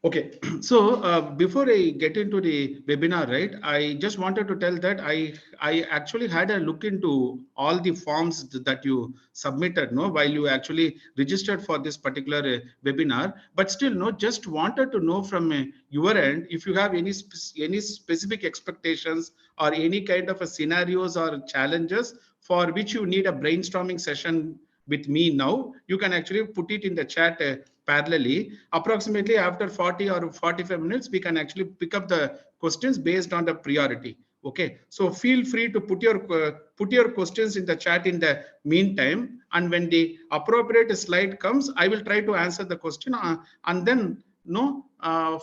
Okay, so before I get into the webinar, right, I just wanted to tell that I actually had a look into all the forms that you submitted, no, while you actually registered for this particular webinar. But still, no, just wanted to know from your end if you have any specific expectations or any kind of a scenarios or challenges for which you need a brainstorming session with me now. You can actually put it in the chat parallelly. Approximately after 40 or 45 minutes, we can actually pick up the questions based on the priority. Okay, so feel free to put your questions in the chat in the meantime, and when the appropriate slide comes, I will try to answer the question, and then no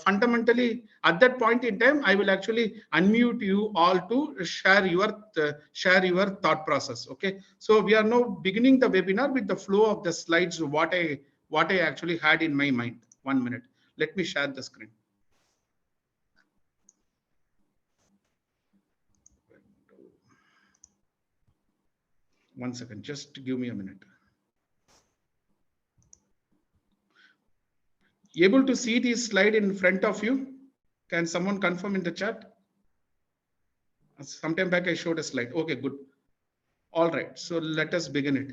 fundamentally at that point in time I will actually unmute you all to share your thought process. Okay, so we are now beginning the webinar with the flow of the slides, what I actually had in my mind. 1 minute, let me share the screen. One second, just give me a minute. Able to see this slide in front of you? Can someone confirm in the chat? Sometime back I showed a slide. Okay, good. All right, so let us begin it.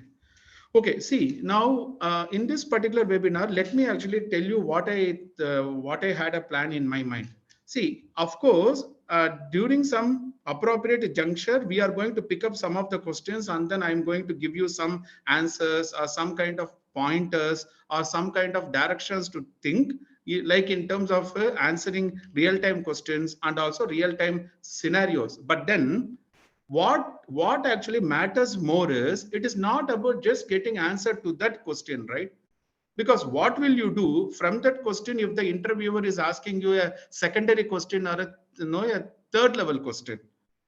Okay, see now in this particular webinar, let me actually tell you what I had a plan in my mind. See, of course, during some appropriate juncture, we are going to pick up some of the questions, and then I'm going to give you some answers or some kind of pointers or some kind of directions to think, like in terms of answering real-time questions and also real-time scenarios. But then what actually matters more is it is not about just getting answer to that question, right? Because what will you do from that question if the interviewer is asking you a secondary question or a third level question?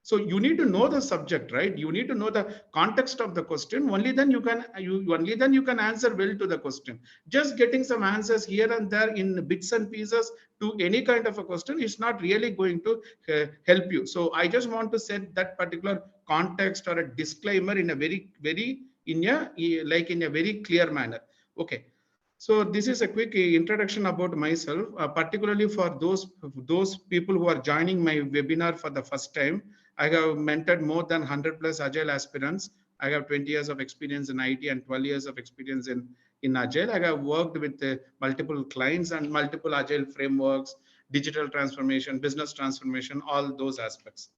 So you need to know the subject, right? You need to know the context of the question. Only then you can answer well to the question. Just getting some answers here and there in bits and pieces to any kind of a question is not really going to help you. So I just want to set that particular context or a disclaimer in a very in a very clear manner. Okay, so this is a quick introduction about myself, particularly for those people who are joining my webinar for the first time. I have mentored more than 100 plus Agile aspirants. I have 20 years of experience in IT and 12 years of experience in Agile. I have worked with multiple clients and multiple Agile frameworks, digital transformation, business transformation, all those aspects.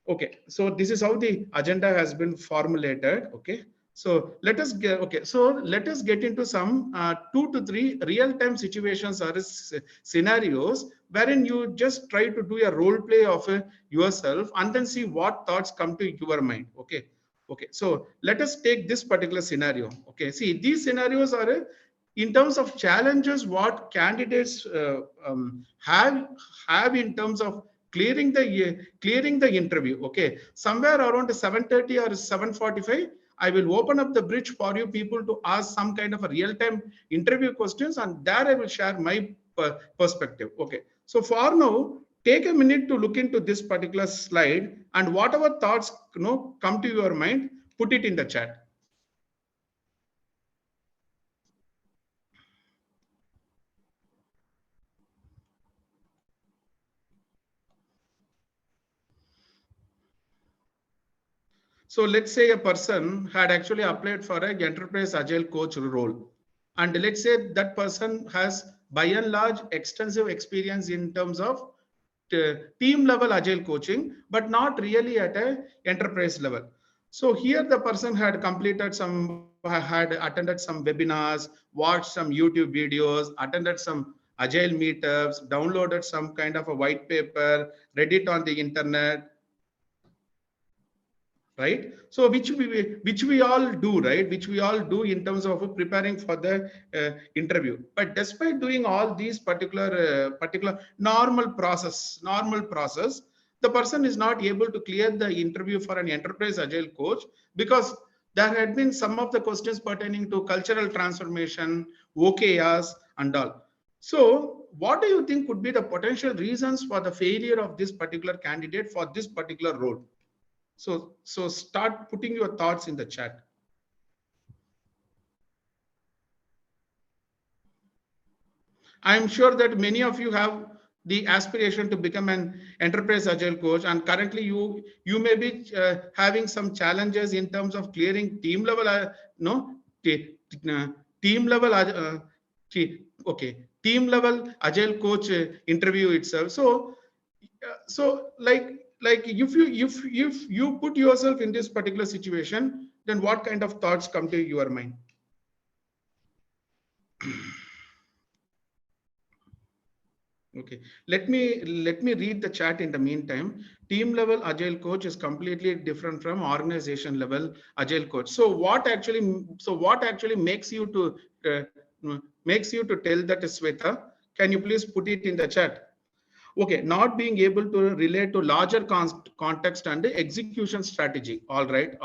Okay, so this is how the agenda has been formulated. Okay, so let us get into some 2 to 3 real-time situations or scenarios wherein you just try to do a role play of yourself and then see what thoughts come to your mind. Okay, so let us take this particular scenario. Okay, see, these scenarios are in terms of challenges what candidates have in terms of clearing the interview. Okay, somewhere around 7:30 or 7:45, I will open up the bridge for you people to ask some kind of a real-time interview questions, and there I will share my perspective. Okay, so for now, take a minute to look into this particular slide, and whatever thoughts come to your mind, put it in the chat. So let's say a person had actually applied for an enterprise agile coach role. And let's say that person has by and large extensive experience in terms of team level agile coaching, but not really at a enterprise level. So here the person had had attended some webinars, watched some YouTube videos, attended some agile meetups, downloaded some kind of a white paper, read it on the internet, right? So which we all do, right? Which we all do in terms of preparing for the interview. But despite doing all these particular normal process, the person is not able to clear the interview for an enterprise agile coach because there had been some of the questions pertaining to cultural transformation, OKRs, and all. So what do you think could be the potential reasons for the failure of this particular candidate for this particular role? So start putting your thoughts in the chat. I'm sure that many of you have the aspiration to become an enterprise agile coach, and currently you may be having some challenges in terms of clearing team level no t- uh, team level team level agile coach interview itself. So like if you put yourself in this particular situation, then what kind of thoughts come to your mind? Okay, let me read the chat in the meantime. Team level agile coach is completely different from organization level agile coach. So what actually makes you to tell that, Sweta? Can you please put it in the chat? Okay, not being able to relate to larger context and execution strategy. All right.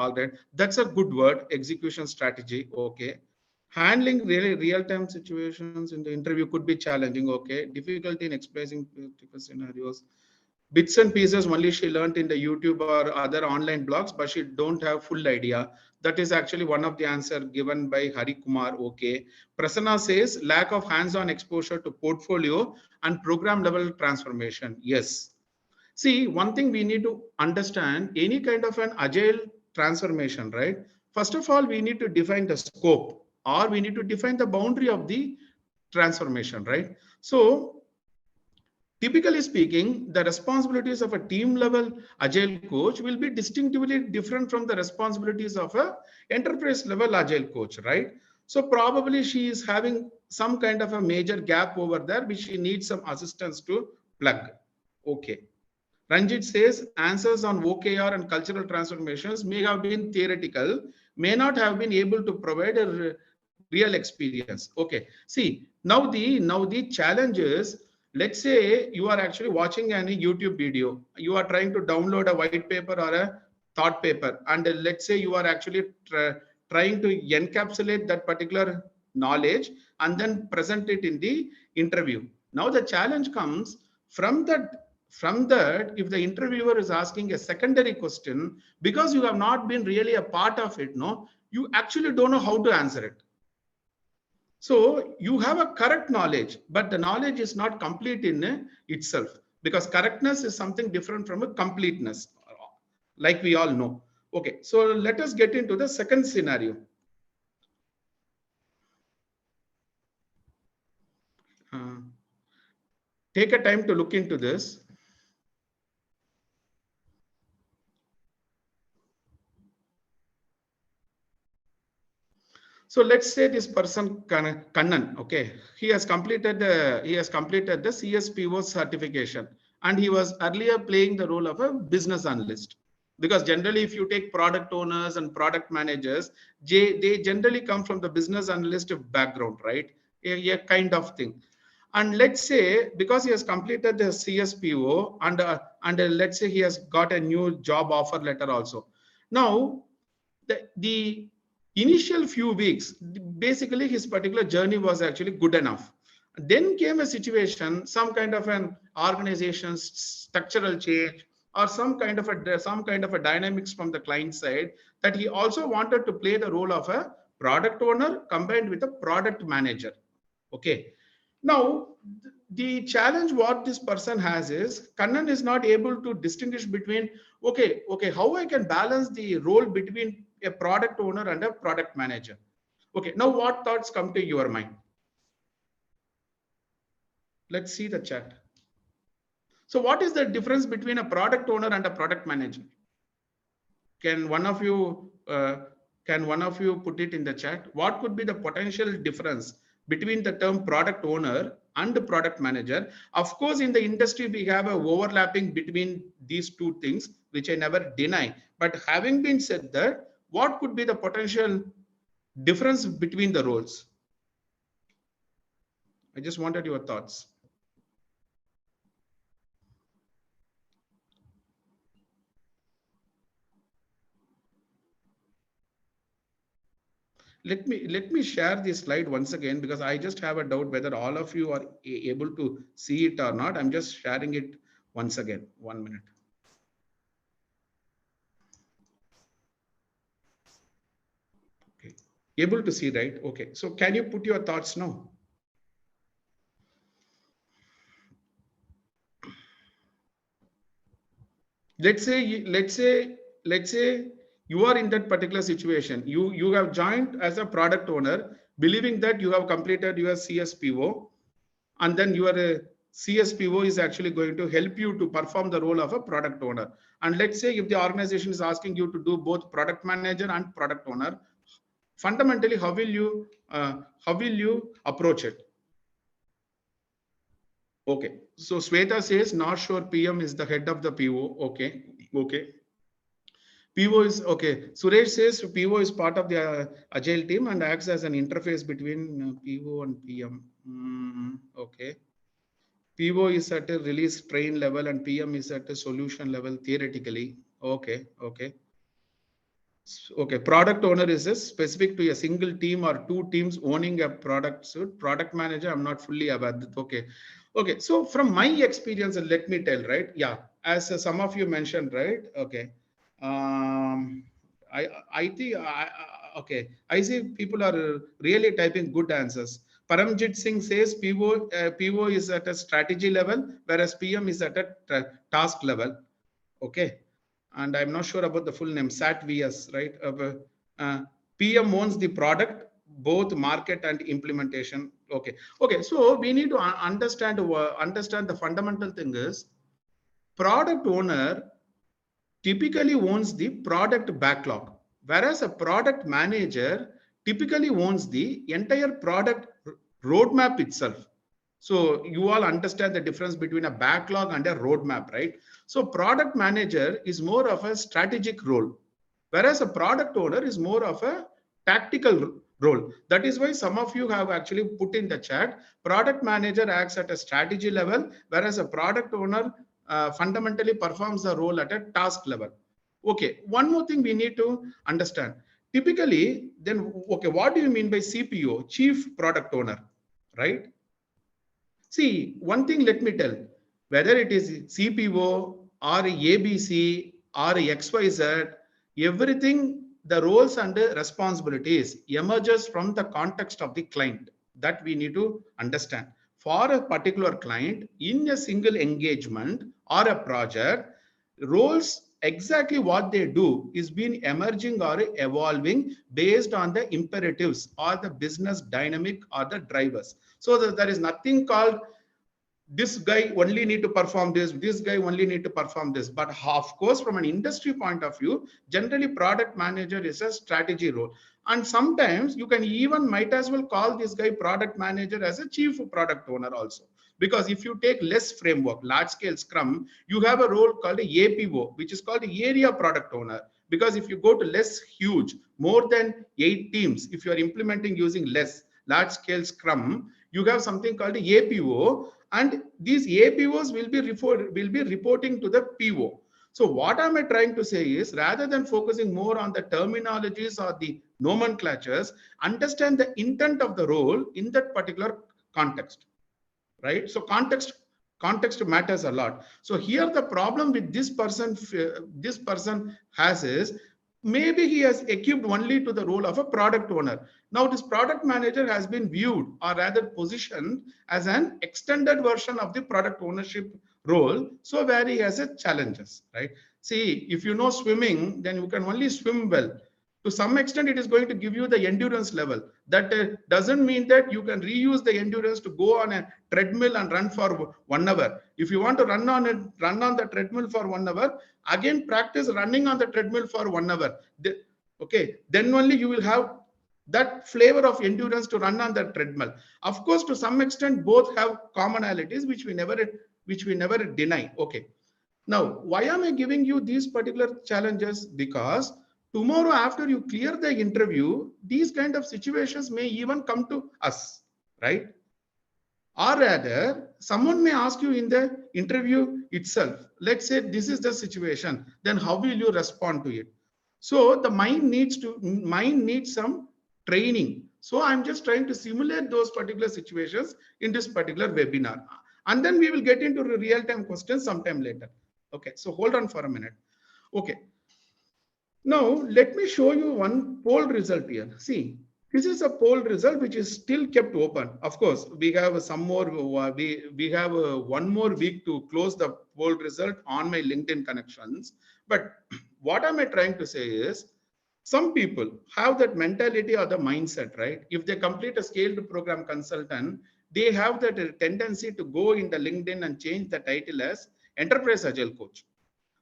That's a good word, execution strategy. Okay. Handling really real-time situations in the interview could be challenging. Okay. Difficulty in expressing critical scenarios. Bits and pieces only she learned in the YouTube or other online blogs, but she don't have full idea. That is actually one of the answer given by Hari Kumar. Okay. Prasanna says lack of hands-on exposure to portfolio and program level transformation. Yes. See, one thing we need to understand, any kind of an agile transformation, right? First of all, we need to define the scope, or we need to define the boundary of the transformation, right? So typically speaking, the responsibilities of a team level agile coach will be distinctively different from the responsibilities of a enterprise level agile coach, right? So probably she is having some kind of a major gap over there, which she needs some assistance to plug. Okay. Ranjit says answers on OKR and cultural transformations may have been theoretical, may not have been able to provide a real experience. Okay. See, now the challenge is, let's say you are actually watching any YouTube video, you are trying to download a white paper or a thought paper, and let's say you are actually trying to encapsulate that particular knowledge and then present it in the interview. Now the challenge comes from that if the interviewer is asking a secondary question, because you have not been really a part of it, no, you actually don't know how to answer it. So you have a correct knowledge, but the knowledge is not complete in itself, because correctness is something different from a completeness, like we all know. Okay, so let us get into the second scenario. uh, Take a time to look into this. So let's say this person Kannan, okay, he has completed the CSPO certification, and he was earlier playing the role of a business analyst. Because generally, if you take product owners and product managers, they generally come from the business analyst background, right? A kind of thing. And let's say because he has completed the CSPO, and let's say he has got a new job offer letter also. Now the initial few weeks, basically his particular journey was actually good enough. Then came a situation, some kind of an organization structural change, or some kind of a dynamics from the client side, that he also wanted to play the role of a product owner combined with a product manager. Okay. Now, the challenge what this person has is Kannan is not able to distinguish between, okay, how I can balance the role between a product owner and a product manager. Okay, now what thoughts come to your mind? Let's see the chat. So, what is the difference between a product owner and a product manager? Can one of you put it in the chat? What could be the potential difference between the term product owner and the product manager? Of course, in the industry, we have a overlapping between these two things, which I never deny. But having been said that, what could be the potential difference between the roles? I just wanted your thoughts. Let me share this slide once again, because I just have a doubt whether all of you are able to see it or not. I'm just sharing it once again. 1 minute. Okay, able to see, right? Okay, so can you put your thoughts now? let's say you are in that particular situation. You have joined as a product owner, believing that you have completed your CSPO, and then your CSPO is actually going to help you to perform the role of a product owner. And let's say if the organization is asking you to do both product manager and product owner, fundamentally, how will you approach it? Okay, so Sweta says not sure PM is the head of the PO. Okay. PO is okay. Suresh says PO is part of the Agile team and acts as an interface between PO and PM. Okay. PO is at a release train level and PM is at a solution level theoretically. Okay. Okay, product owner is a specific to a single team or two teams owning a product. So product manager, I'm not fully aware. Okay. So from my experience, let me tell, right? Yeah, as some of you mentioned, right? Okay. Um, I think okay. I see people are really typing good answers. Paramjit Singh says PO is at a strategy level, whereas PM is at a task level. Okay, and I'm not sure about the full name, SAT-VS, right? PM owns the product, both market and implementation. Okay. So we need to understand the fundamental thing is product owner typically owns the product backlog, whereas a product manager typically owns the entire product roadmap itself. So you all understand the difference between a backlog and a roadmap, right? So product manager is more of a strategic role, whereas a product owner is more of a tactical role. That is why some of you have actually put in the chat, product manager acts at a strategy level, whereas a product owner fundamentally performs the role at a task level. Okay, one more thing we need to understand. Typically, then, okay, what do you mean by CPO, Chief Product Owner, right? See, one thing let me tell, whether it is CPO or ABC or XYZ, everything, the roles and the responsibilities emerges from the context of the client that we need to understand. For a particular client in a single engagement or a project, roles exactly what they do is been emerging or evolving based on the imperatives or the business dynamic or the drivers. So there is nothing called this guy only need to perform this guy only need to perform this. But of course, from an industry point of view, generally product manager is a strategy role. And sometimes you can even might as well call this guy product manager as a chief product owner also. Because if you take less framework, large scale Scrum, you have a role called a APO, which is called the area product owner. Because if you go to less huge, more than 8 teams, if you are implementing using less large scale Scrum, you have something called the APO, and these APOs will be reporting to the PO. So what am I trying to say is, rather than focusing more on the terminologies or the nomenclatures, understand the intent of the role in that particular context, right? So context matters a lot. So here the problem with this person has is, maybe he has equipped only to the role of a product owner. Now this product manager has been viewed or rather positioned as an extended version of the product ownership role. So where he has a challenges, right? See, if you know swimming, then you can only swim well. To some extent, it is going to give you the endurance level. That doesn't mean that you can reuse the endurance to go on a treadmill and run for 1 hour. If you want to run on the treadmill for 1 hour, again practice running on the treadmill for 1 hour. Okay, then only you will have that flavor of endurance to run on the treadmill. Of course, to some extent, both have commonalities which we never deny. Okay. Now, why am I giving you these particular challenges? Because tomorrow, after you clear the interview, these kind of situations may even come to us, right? Or rather, someone may ask you in the interview itself, let's say this is the situation, then how will you respond to it? So the mind needs some training. So I'm just trying to simulate those particular situations in this particular webinar. And then we will get into real-time questions sometime later. Okay, so hold on for a minute. Okay. Now, let me show you one poll result here. See, This is a poll result which is still kept open. Of course, we have some more. We have one more week to close the poll result on my LinkedIn connections. But what am I trying to say is, some people have that mentality or the mindset, right? If they complete a scaled program consultant, they have that tendency to go in the LinkedIn and change the title as Enterprise Agile Coach.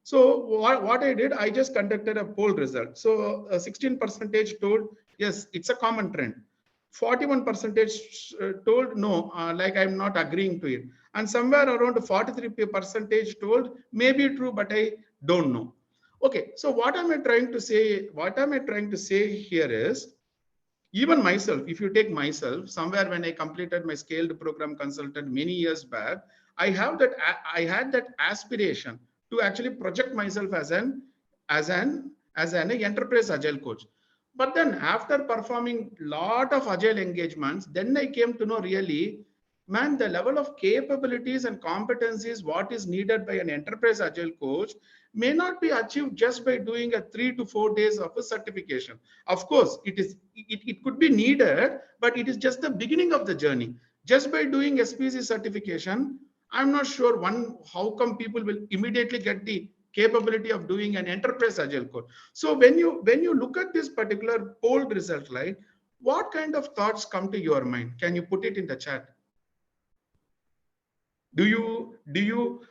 So what I did, I just conducted a poll result. So 16 percentage told yes, it's a common trend. 41 percentage told no, like I'm not agreeing to it. And somewhere around 43 percentage told maybe true, but I don't know. Okay, so what am I trying to say? What am I trying to say here is, even myself, if you take myself, somewhere when I completed my scaled program consultant many years back, I had that aspiration to actually project myself as an enterprise agile coach. But then after performing lot of agile engagements, then I came to know really, man, the level of capabilities and competencies what is needed by an enterprise agile coach may not be achieved just by doing a 3 to 4 days of a certification. Of course, it could be needed, but it is just the beginning of the journey. Just by doing SPC certification, I'm not sure how come people will immediately get the capability of doing an enterprise agile code. So when you look at this particular poll result, right, what kind of thoughts come to your mind? Can you put it in the chat? Do you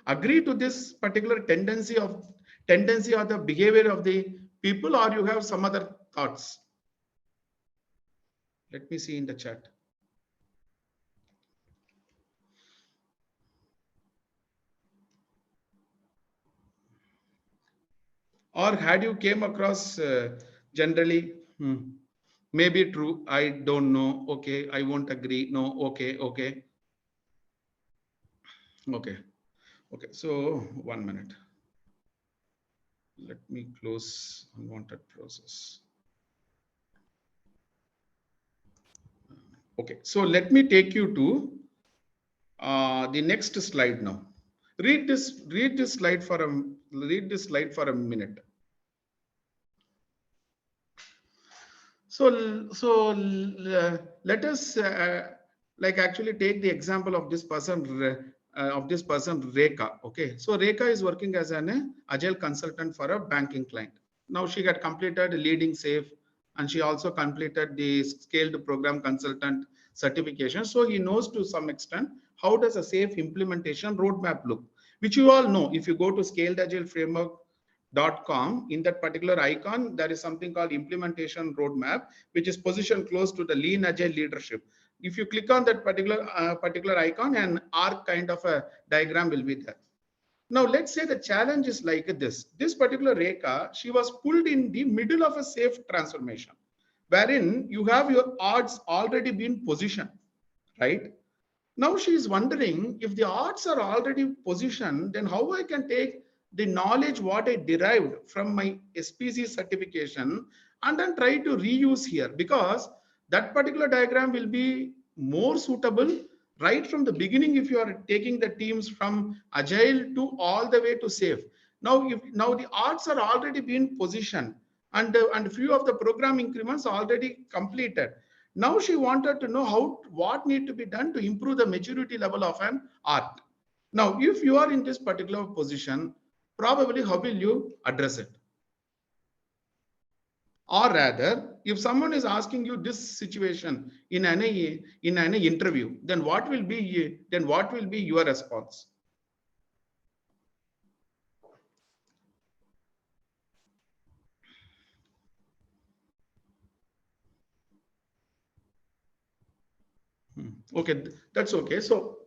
agree to this particular tendency or the behavior of the people, or you have some other thoughts? Let me see in the chat. Or had you came across generally, maybe true, I don't know, okay, I won't agree, no, okay, okay, okay, okay. So 1 minute. Let me close unwanted process. Okay, so let me take you to the next slide now. Read this slide for a minute. So let us like actually take the example of this person Rekha. Okay, so Rekha is working as an agile consultant for a banking client. Now she had completed leading safe, and she also completed the scaled program consultant certification. So he knows to some extent how does a safe implementation roadmap look, which you all know. If you go to scaledagileFramework.com, in that particular icon, there is something called implementation roadmap, which is positioned close to the lean agile leadership. If you click on that particular icon, an arc kind of a diagram will be there. Now, let's say the challenge is like this. This particular Rekha, she was pulled in the middle of a safe transformation, wherein you have your odds already been positioned, right? Now she is wondering, if the odds are already positioned, then how I can take the knowledge what I derived from my SPC certification and then try to reuse here, because that particular diagram will be more suitable right from the beginning if you are taking the teams from agile to all the way to safe. Now the odds are already being positioned, and few of the program increments already completed. Now she wanted to know what need to be done to improve the maturity level of an art. Now, if you are in this particular position, probably how will you address it? Or rather, if someone is asking you this situation in an interview, then what will be your response? Okay, that's okay. So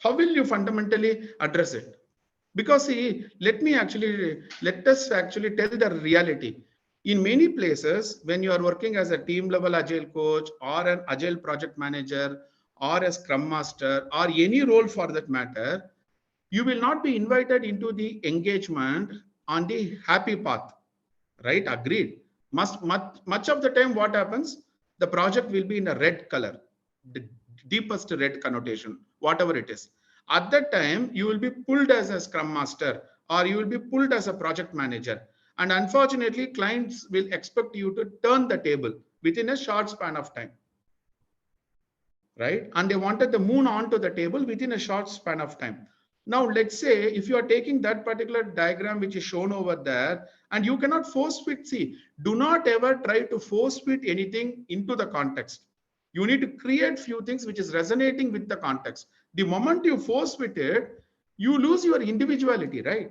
how will you fundamentally address it? Because see, let us actually tell the reality. In many places, when you are working as a team level agile coach or an agile project manager or a scrum master or any role for that matter, you will not be invited into the engagement on the happy path, right? Agreed. Much of the time, what happens? The project will be in a red color, the deepest red connotation, whatever it is. At that time, you will be pulled as a scrum master or you will be pulled as a project manager. And unfortunately, clients will expect you to turn the table within a short span of time, right? And they wanted the moon onto the table within a short span of time. Now, let's say if you are taking that particular diagram which is shown over there, and you cannot force fit, see, do not ever try to force fit anything into the context. You need to create few things which is resonating with the context. The moment you force fit it, you lose your individuality, right?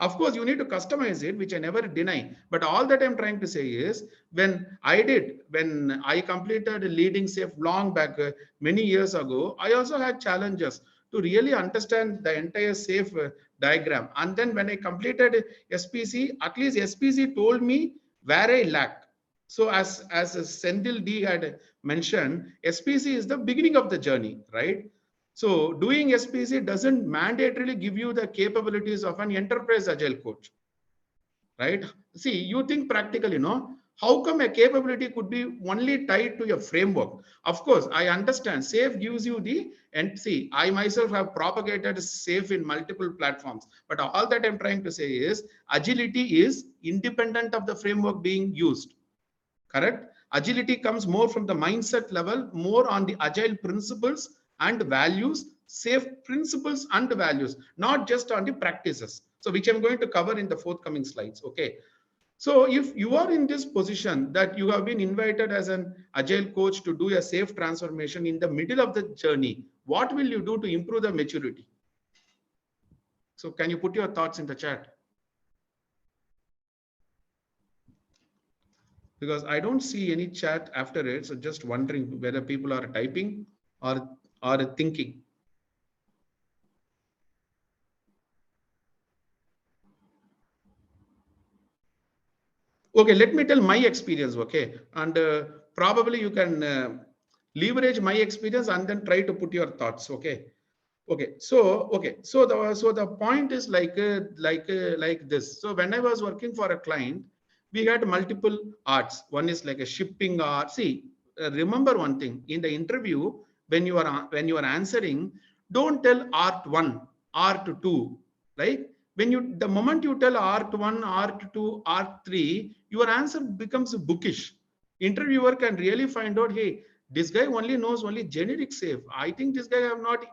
Of course, you need to customize it, which I never deny. But all that I'm trying to say is when I completed leading safe long back, many years ago, I also had challenges to really understand the entire safe diagram. And then when I completed SPC, at least SPC told me where I lack. So as Sendil D had mentioned, SPC is the beginning of the journey, right? So doing SPC doesn't mandatorily give you the capabilities of an enterprise agile coach, right? See, you think practically, how come a capability could be only tied to your framework? Of course, I understand SAFe gives you and see, I myself have propagated SAFe in multiple platforms, but all that I'm trying to say is agility is independent of the framework being used. Correct? Agility comes more from the mindset level, more on the agile principles and values, safe principles and values, not just on the practices. So, which I'm going to cover in the forthcoming slides. Okay. So, if you are in this position that you have been invited as an agile coach to do a safe transformation in the middle of the journey, what will you do to improve the maturity? So, can you put your thoughts in the chat? Because I don't see any chat after it. So just wondering whether people are typing or thinking. Okay, let me tell my experience. Okay, and probably you can leverage my experience and then try to put your thoughts. Okay. So the point is like this. So when I was working for a client, we had multiple arts. One is like a shipping art. See, remember one thing in the interview when you are answering, don't tell art one, art two, right? The moment you tell art one, art two, art three, your answer becomes bookish. Interviewer can really find out, hey, this guy only knows only generic safe. I think this guy have not,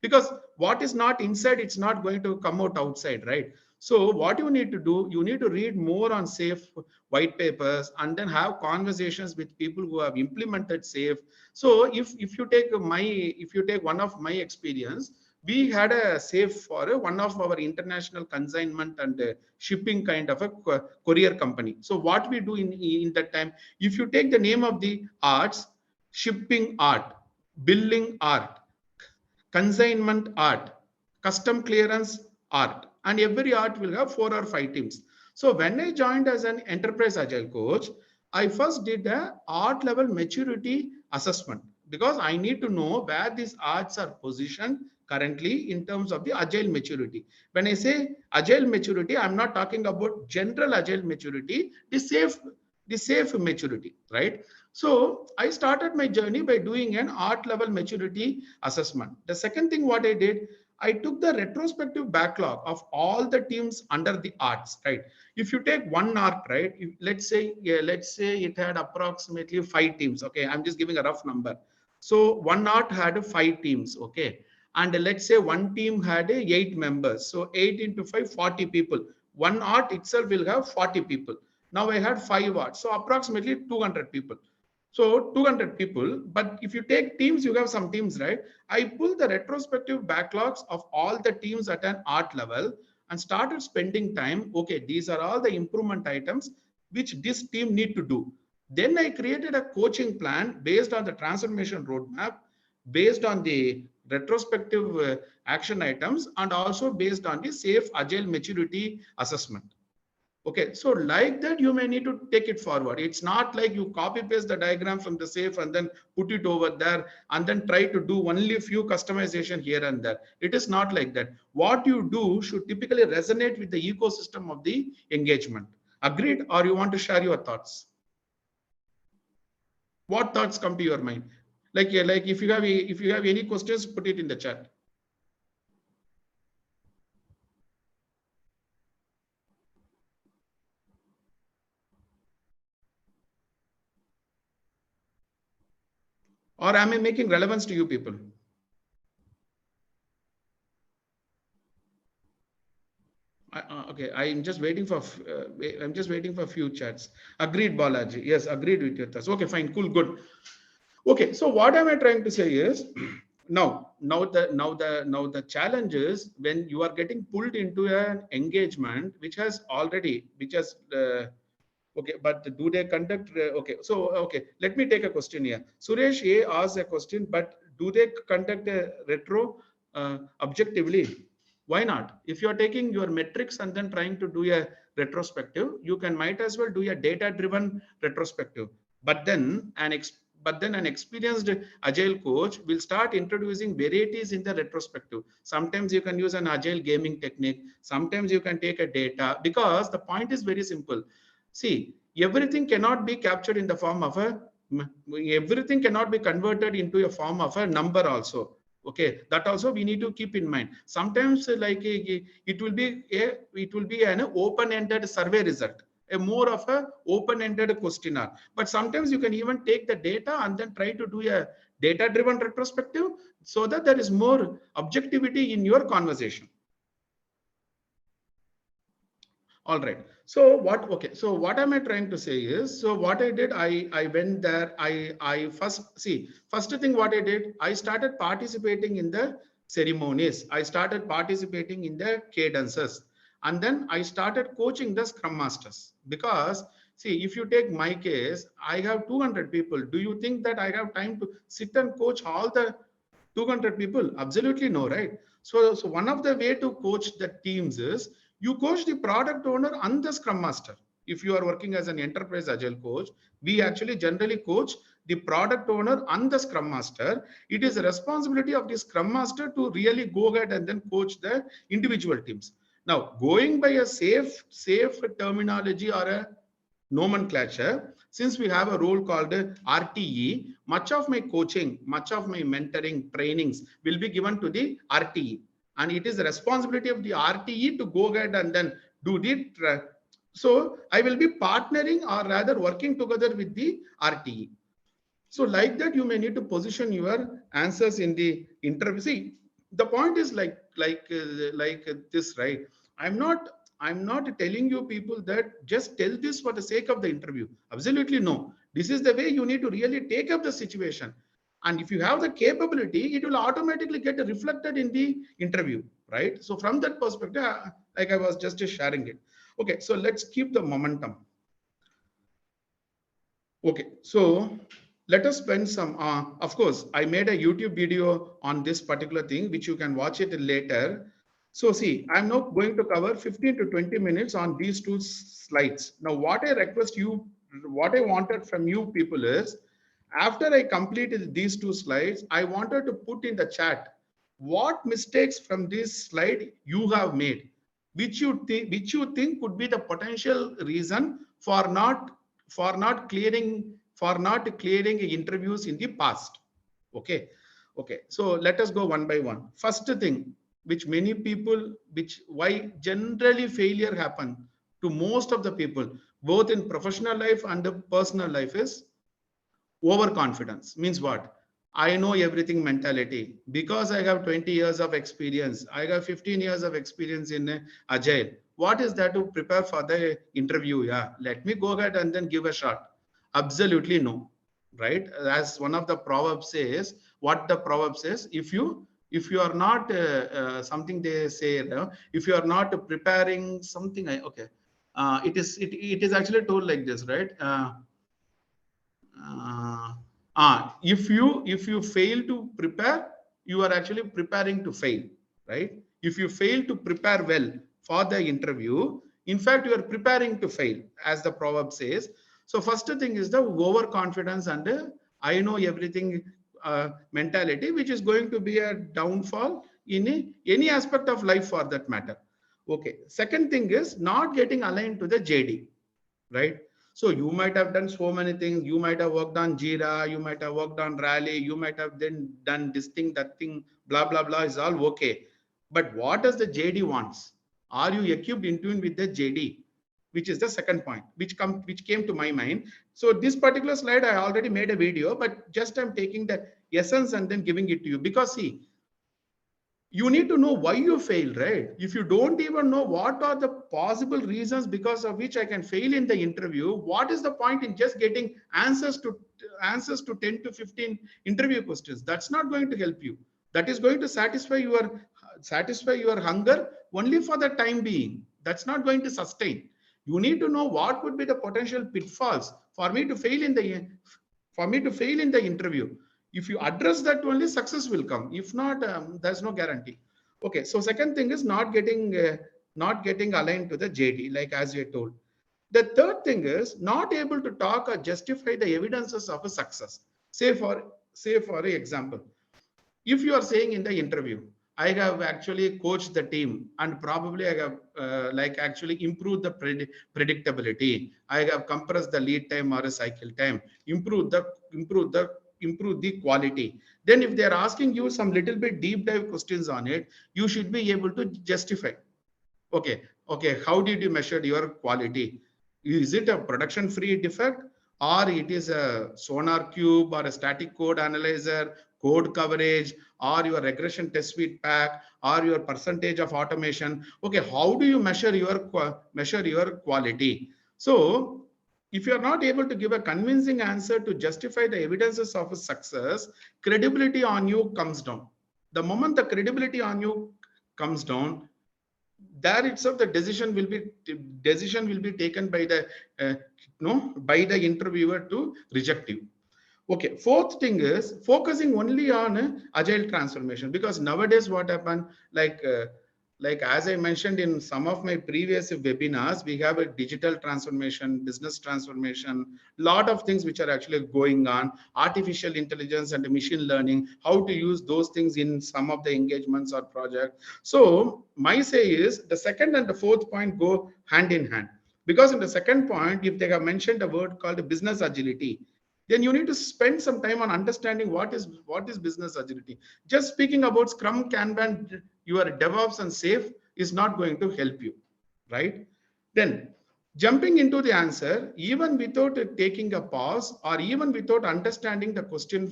because what is not inside, it's not going to come out outside, right? So what you need to do, you need to read more on safe white papers and then have conversations with people who have implemented safe. So if you take one of my experience, we had a safe for one of our international consignment and shipping kind of a courier company. So what we do in that time, if you take the name of the arts, shipping art, billing art, consignment art, custom clearance art, and every art will have 4 or 5 teams. So when I joined as an enterprise agile coach, I first did a art level maturity assessment because I need to know where these arts are positioned currently in terms of the agile maturity. When I say agile maturity, I'm not talking about general agile maturity, the safe maturity, right? So I started my journey by doing an art level maturity assessment. The second thing what I did, I took the retrospective backlog of all the teams under the arts, right? If you take one art, right? Let's say it had approximately 5 teams. Okay, I'm just giving a rough number. So one art had 5 teams. Okay, and let's say one team had 8 members. So 8 into 5, 40 people. One art itself will have 40 people. Now I had 5 arts, so approximately 200 people. So 200 people, but if you take teams, you have some teams, right? I pulled the retrospective backlogs of all the teams at an art level and started spending time. Okay, these are all the improvement items which this team need to do. Then I created a coaching plan based on the transformation roadmap, based on the retrospective action items, and also based on the safe agile maturity assessment. Okay, so like that, you may need to take it forward. It's not like you copy paste the diagram from the safe and then put it over there and then try to do only a few customization here and there. It is not like that. What you do should typically resonate with the ecosystem of the engagement. Agreed? Or you want to share your thoughts? What thoughts come to your mind? Like if you have any questions, put it in the chat. or am I making relevance to you people? Okay, I'm just waiting for a few chats. Agreed, Balaji. Yes, agreed with your thoughts. Okay, fine, cool, good. Okay, so what am I trying to say is now the challenge is when you are getting pulled into an engagement which has okay, but do they conduct okay, so okay, let me take a question here. Suresh A asked a question, but do they conduct a retro objectively? Why not? If you are taking your metrics and then trying to do a retrospective, you can might as well do a data driven retrospective. But then an experienced agile coach will start introducing varieties in the retrospective. Sometimes you can use an agile gaming technique, sometimes you can take a data, because the point is very simple. See, everything cannot be captured in the form of everything cannot be converted into a form of a number also. Okay, that also we need to keep in mind. Sometimes it will be an open-ended survey result, a more of a open-ended questionnaire. But sometimes you can even take the data and then try to do a data-driven retrospective so that there is more objectivity in your conversation. All right. So what? Okay. So what am I trying to say is, so what I did, I went there. I first see first thing what I did, I started participating in the ceremonies. I started participating in the cadences, and then I started coaching the scrum masters. Because see, if you take my case, I have 200 people. Do you think that I have time to sit and coach all the 200 people? Absolutely no, right? So one of the way to coach the teams is you coach the product owner and the scrum master. If you are working as an enterprise agile coach, we actually generally coach the product owner and the scrum master. It is a responsibility of the scrum master to really go ahead and then coach the individual teams. Now, going by a safe terminology or a nomenclature, since we have a role called RTE, much of my coaching, much of my mentoring trainings will be given to the RTE. And it is the responsibility of the RTE to go ahead and then do the. So I will be partnering or rather working together with the RTE. So like that, you may need to position your answers in the interview. See, the point is like this, right? I'm not I'm not telling you people that just tell this for the sake of the interview. Absolutely no. This is the way you need to really take up the situation. And if you have the capability, it will automatically get reflected in the interview, right? So from that perspective, like I was just sharing it. Okay, so let's keep the momentum. Okay, so let us spend some, of course, I made a YouTube video on this particular thing, which you can watch it later. So see, I'm now going to cover 15 to 20 minutes on these two slides. Now, what I request you, what I wanted from you people is, after I completed these two slides, I wanted to put in the chat what mistakes from this slide you have made, which you think could be the potential reason for not clearing interviews in the past. Okay, okay. So let us go one by one. First thing, which many people, which why generally failure happen to most of the people, both in professional life and the personal life, is overconfidence. Means what? I know everything mentality. Because I have 20 years of experience, I have 15 years of experience in agile. What is that to prepare for the interview? Yeah, let me go ahead and then give a shot. Absolutely no, right? As one of the proverbs says, what the proverb says, if you are not something they say, if you are not preparing something, okay, it is actually told like this, right? uh, if you fail to prepare, you are actually preparing to fail, right? If you fail to prepare well for the interview, in fact you are preparing to fail, as the proverb says. So first thing is the overconfidence and I know everything mentality, which is going to be a downfall in any aspect of life for that matter. Okay, second thing is not getting aligned to the JD, right? So you might have done so many things. You might have worked on Jira, you might have worked on Rally, you might have then done this thing, that thing, blah, blah, blah, is all okay. But what does the JD wants? Are you equipped in tune with the JD? which is the second point, which came to my mind. So this particular slide, I already made a video, but just I'm taking the essence and then giving it to you, because see, you need to know why you failed, right? If you don't even know what are the possible reasons because of which I can fail in the interview, what is the point in just getting answers to 10 to 15 interview questions? That's not going to help you. That is going to satisfy your hunger only for the time being. That's not going to sustain. You need to know what would be the potential pitfalls for me to fail in the interview. If you address that, only success will come. If not, there's no guarantee. Okay, so second thing is not getting aligned to the JD, like as you told. The third thing is not able to talk or justify the evidences of a success. Say for example, if you are saying in the interview, I have actually coached the team and probably I have like actually improved the predictability, I have compressed the lead time or a cycle time, improve the quality. Then if they are asking you some little bit deep dive questions on it, you should be able to justify. Okay, how did you measure your quality? Is it a production free defect, or it is a sonar cube or a static code analyzer, code coverage, or your regression test suite pack, or your percentage of automation? Okay, how do you measure your quality? So if you are not able to give a convincing answer to justify the evidences of a success, credibility on you comes down. The moment the credibility on you comes down, there itself the decision will be taken by the by the interviewer to reject you. Okay, fourth thing is focusing only on agile transformation, because nowadays what happened, like as I mentioned in some of my previous webinars, we have a digital transformation, business transformation, lot of things which are actually going on, artificial intelligence and machine learning, how to use those things in some of the engagements or projects. So my say is the second and the fourth point go hand in hand, because in the second point, if they have mentioned a word called business agility, then you need to spend some time on understanding what is business agility. Just speaking about Scrum, Kanban, your DevOps and Safe is not going to help you, right? Then jumping into the answer, even without taking a pause or even without understanding the question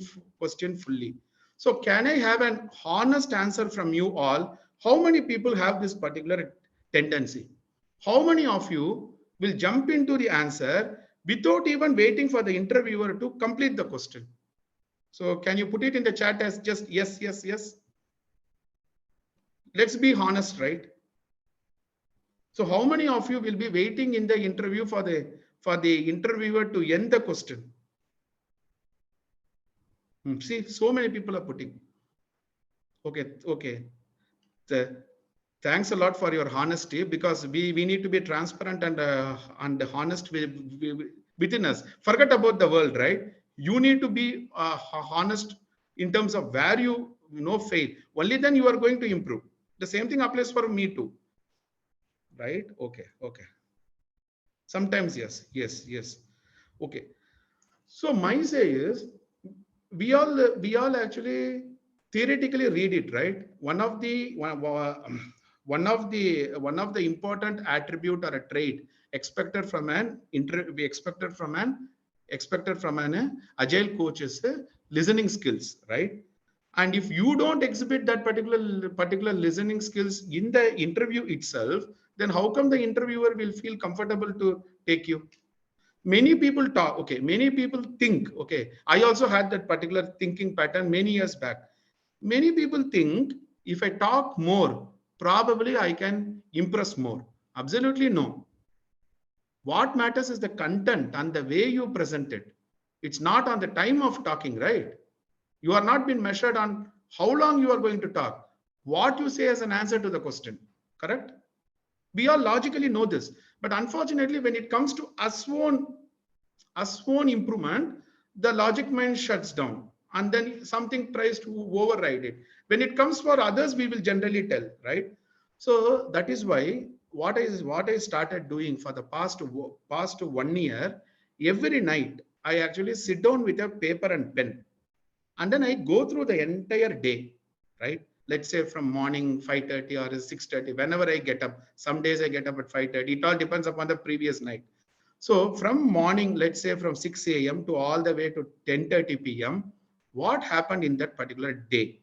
fully. So can I have an honest answer from you all? How many people have this particular tendency? How many of you will jump into the answer without even waiting for the interviewer to complete the question? So can you put it in the chat as just yes, yes, yes? Let's be honest, right? So how many of you will be waiting in the interview for the interviewer to end the question? See, so many people are putting. Okay. Thanks a lot for your honesty, because we need to be transparent and honest within us. Forget about the world, right? You need to be honest in terms of where you fail. Only then you are going to improve. The same thing applies for me too, right? Okay. Sometimes yes. Okay. So my say is we all actually theoretically read it, right? One of the important attribute or a trait expected from an agile coach is listening skills, right? And if you don't exhibit that particular listening skills in the interview itself, then how come the interviewer will feel comfortable to take you? Many people talk, okay, many people think, okay, I also had that particular thinking pattern many years back. Many people think if I talk more, probably I can impress more. Absolutely no. What matters is the content and the way you present it. It's not on the time of talking, right? You are not being measured on how long you are going to talk, what you say as an answer to the question, correct? We all logically know this, but unfortunately when it comes to us own improvement, the logic mind shuts down and then something tries to override it. When it comes for others, we will generally tell, right? So that is why what I started doing for the past 1 year, every night I actually sit down with a paper and pen, and then I go through the entire day, right? let's say from morning 5:30 or 6:30, whenever I get up. Some days I get up at 5:30. It all depends upon the previous night. So from morning, let's say from 6 a.m. to all the way to 10:30 p.m., what happened in that particular day?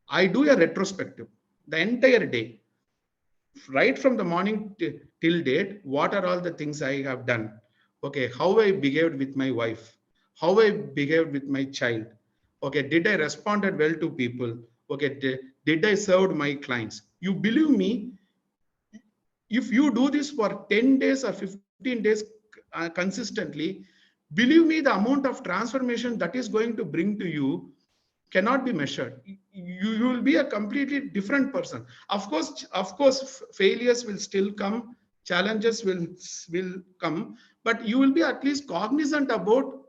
I do a retrospective, the entire day, right from the morning till date. What are all the things I have done? Okay, how I behaved with my wife, how I behaved with my child. Okay, did I responded well to people? Okay, did I served my clients? You believe me, if you do this for 10 days or 15 days consistently, believe me, the amount of transformation that is going to bring to you cannot be measured. You will be a completely different person. Of course, failures will still come, challenges will come, but you will be at least cognizant about,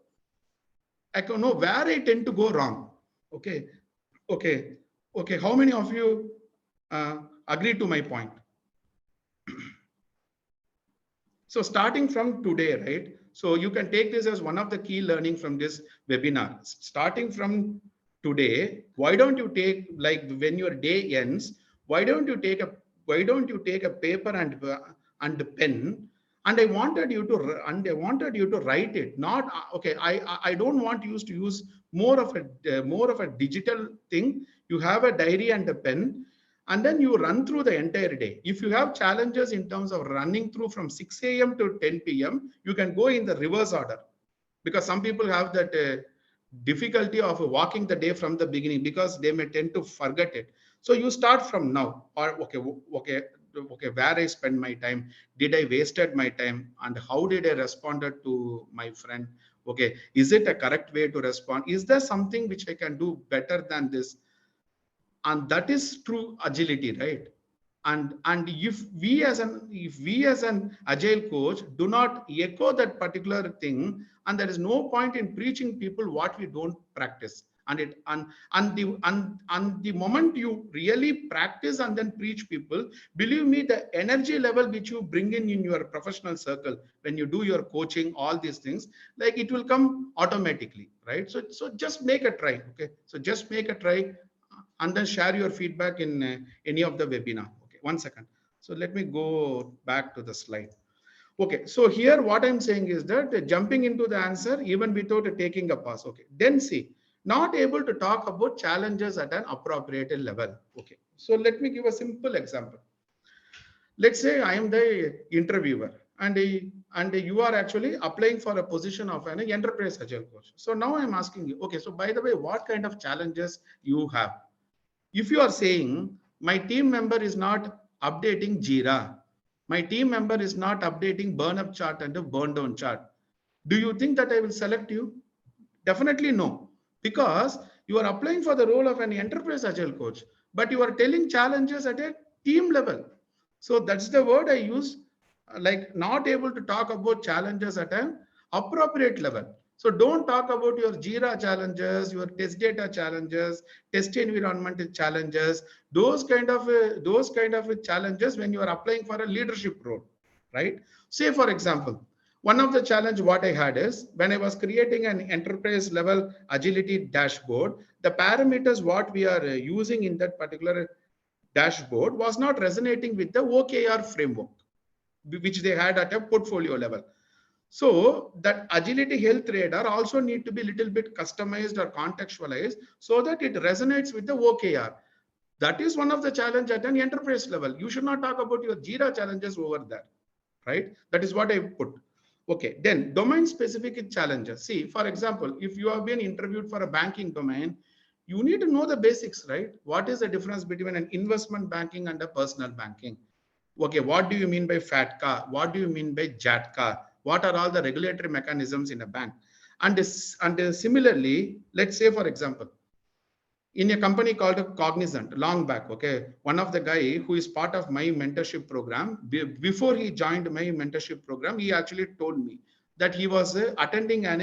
I don't know where I tend to go wrong. Okay, okay, okay. How many of you agree to my point? So starting from today, right? So you can take this as one of the key learning from this webinar. Starting from today, why don't you take, like when your day ends, why don't you take a paper and a pen, and I wanted you to write it. Not okay. I don't want you to use more of a digital thing. You have a diary and a pen, and then you run through the entire day. If you have challenges in terms of running through from 6 a.m. to 10 p.m., you can go in the reverse order, because some people have that difficulty of walking the day from the beginning because they may tend to forget it. So you start from now, or okay, where I spend my time, did I wasted my time, and how did I responded to my friend? Okay, is it a correct way to respond? Is there something which I can do better than this? And that is true agility, right? And if we as an agile coach do not echo that particular thing, and there is no point in preaching people what we don't practice. And the moment you really practice and then preach people, believe me, the energy level which you bring in your professional circle when you do your coaching, all these things, like it will come automatically, right? So just make a try. Okay, so just make a try, and then share your feedback in any of the webinar. Okay, one second. So let me go back to the slide. Okay, so here what I'm saying is that jumping into the answer even without taking a pause. Okay, then see, not able to talk about challenges at an appropriate level. Okay, so let me give a simple example. Let's say I am the interviewer, and you are actually applying for a position of an enterprise agile coach. So now I'm asking you, okay, so by the way, what kind of challenges you have? If you are saying my team member is not updating Jira, my team member is not updating burn up chart and a burn down chart, do you think that I will select you? Definitely no, because you are applying for the role of an enterprise agile coach, but you are telling challenges at a team level. So that's the word I use, like not able to talk about challenges at an appropriate level. So don't talk about your Jira challenges, your test data challenges, test environment challenges, those kind of challenges when you are applying for a leadership role, right? Say for example, one of the challenge what I had is when I was creating an enterprise level agility dashboard, the parameters what we are using in that particular dashboard was not resonating with the OKR framework, which they had at a portfolio level. So that agility health radar also need to be a little bit customized or contextualized so that it resonates with the OKR. That is one of the challenge at an enterprise level. You should not talk about your Jira challenges over there, right? That is what I put. Okay, then domain specific challenges. See, for example, if you have been interviewed for a banking domain, you need to know the basics, right? What is the difference between an investment banking and a personal banking? Okay, what do you mean by FATCA? What do you mean by JATCA? What are all the regulatory mechanisms in a bank? And similarly, let's say, for example, in a company called Cognizant long back. Okay, one of the guy who is part of my mentorship program, before he joined my mentorship program, he actually told me that he was attending an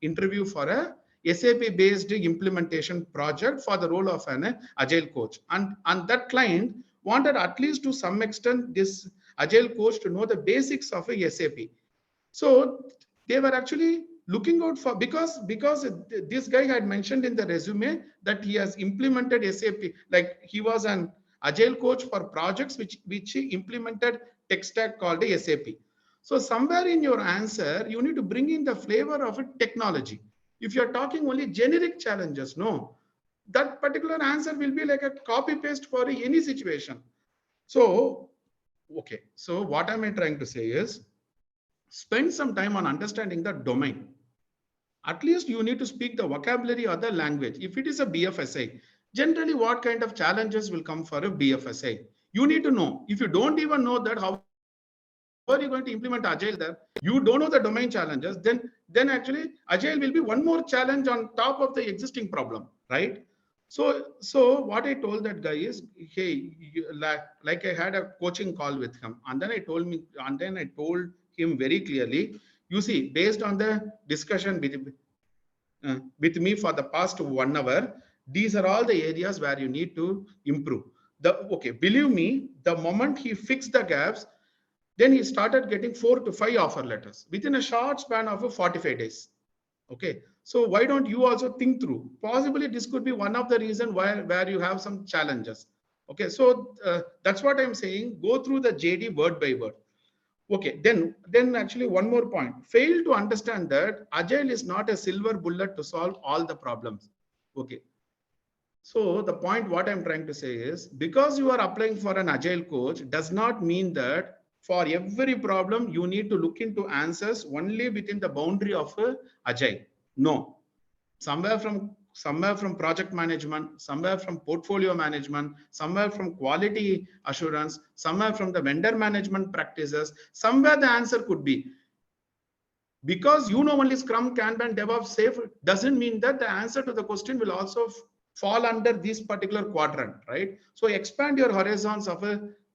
interview for a SAP based implementation project for the role of an agile coach, and that client wanted at least to some extent this agile coach to know the basics of a SAP. So they were actually looking out for, because this guy had mentioned in the resume that he has implemented SAP, like he was an agile coach for projects which he implemented tech stack called SAP. So somewhere in your answer you need to bring in the flavor of a technology. If you're talking only generic challenges, no, that particular answer will be like a copy paste for any situation. So okay, so what am I trying to say is, spend some time on understanding the domain. At least you need to speak the vocabulary or the language. If it is a BFSI, generally what kind of challenges will come for a BFSI? You need to know. If you don't even know that, how are you going to implement Agile there? You don't know the domain challenges, then actually Agile will be one more challenge on top of the existing problem, right? So what I told that guy is, hey, like I had a coaching call with him, and then I told him very clearly, you see, based on the discussion with me for the past 1 hour, these are all the areas where you need to improve. Okay, believe me, the moment he fixed the gaps, then he started getting 4 to 5 offer letters within a short span of 45 days. Okay, so why don't you also think through? Possibly this could be one of the reason where you have some challenges. Okay, so that's what I'm saying. Go through the JD word by word. Okay, then actually one more point. Fail to understand that Agile is not a silver bullet to solve all the problems. Okay. So the point what I'm trying to say is, because you are applying for an Agile coach does not mean that for every problem you need to look into answers only within the boundary of Agile. No, somewhere from project management, somewhere from portfolio management, somewhere from quality assurance, somewhere from the vendor management practices, somewhere the answer could be. Because you know only Scrum, Kanban, DevOps, Safe doesn't mean that the answer to the question will also fall under this particular quadrant, right? So expand your horizons of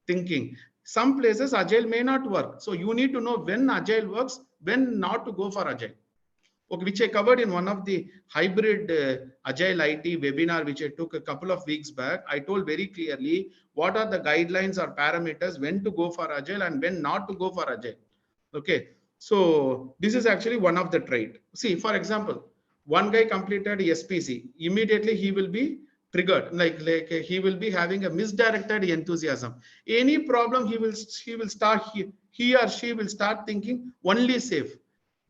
thinking. Some places Agile may not work, so you need to know when Agile works, when not to go for Agile. Okay, which I covered in one of the hybrid Agile IT webinar, which I took a couple of weeks back. I told very clearly what are the guidelines or parameters when to go for Agile and when not to go for Agile. Okay, so this is actually one of the trait. See, for example, one guy completed SPC, immediately he will be triggered, like he will be having a misdirected enthusiasm. Any problem he will start, he or she will start thinking only safe.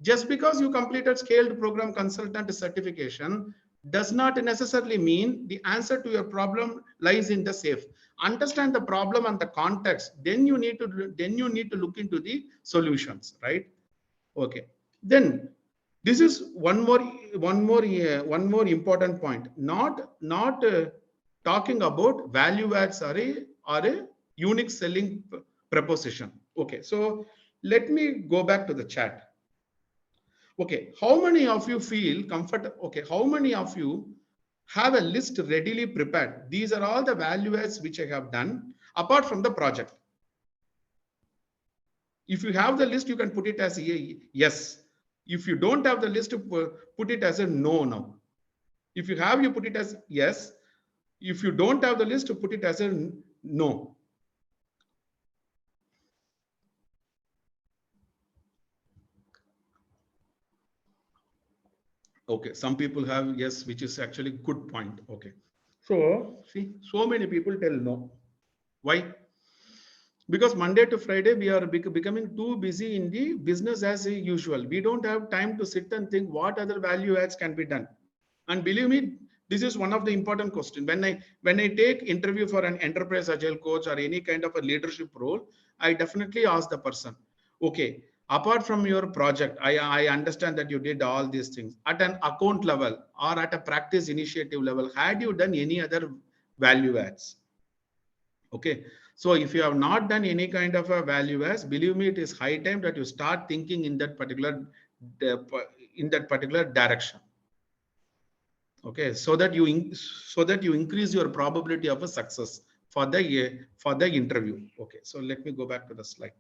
Just because you completed scaled program consultant certification does not necessarily mean the answer to your problem lies in the safe. Understand the problem and the context, then you need to look into the solutions, right? Okay, then this is one more important point. Not talking about value adds or a unique selling proposition. Okay, so let me go back to the chat. Okay, how many of you feel comfortable? Okay, how many of you have a list readily prepared? These are all the value adds which I have done apart from the project. If you have the list, you can put it as a yes. If you don't have the list, put it as a no now. If you have, you put it as yes. If you don't have the list, put it as a no. Okay, some people have yes, which is actually good point. Okay, so see, so many people tell no. Why? Because Monday to Friday we are becoming too busy in the business as usual. We don't have time to sit and think what other value adds can be done. And believe me, this is one of the important questions. When I take interview for an enterprise agile coach or any kind of a leadership role, I definitely ask the person, okay, apart from your project, I understand that you did all these things at an account level or at a practice initiative level. Had you done any other value adds? Okay, so if you have not done any kind of a value adds, believe me, it is high time that you start thinking in that particular direction. Okay, so that you increase your probability of a success for the interview. Okay, so let me go back to the slide.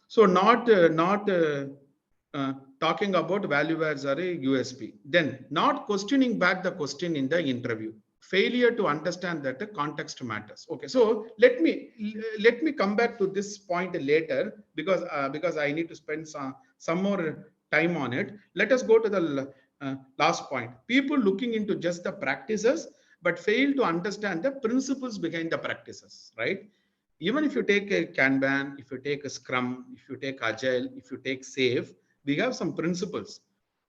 So not talking about value adds or a USP, then not questioning back the question in the interview. failure to understand that the context matters. Okay, so let me come back to this point later, because I need to spend some more time on it. Let us go to the last point. People looking into just the practices but fail to understand the principles behind the practices, right? Even if you take a Kanban, if you take a Scrum, if you take Agile, if you take Safe, we have some principles.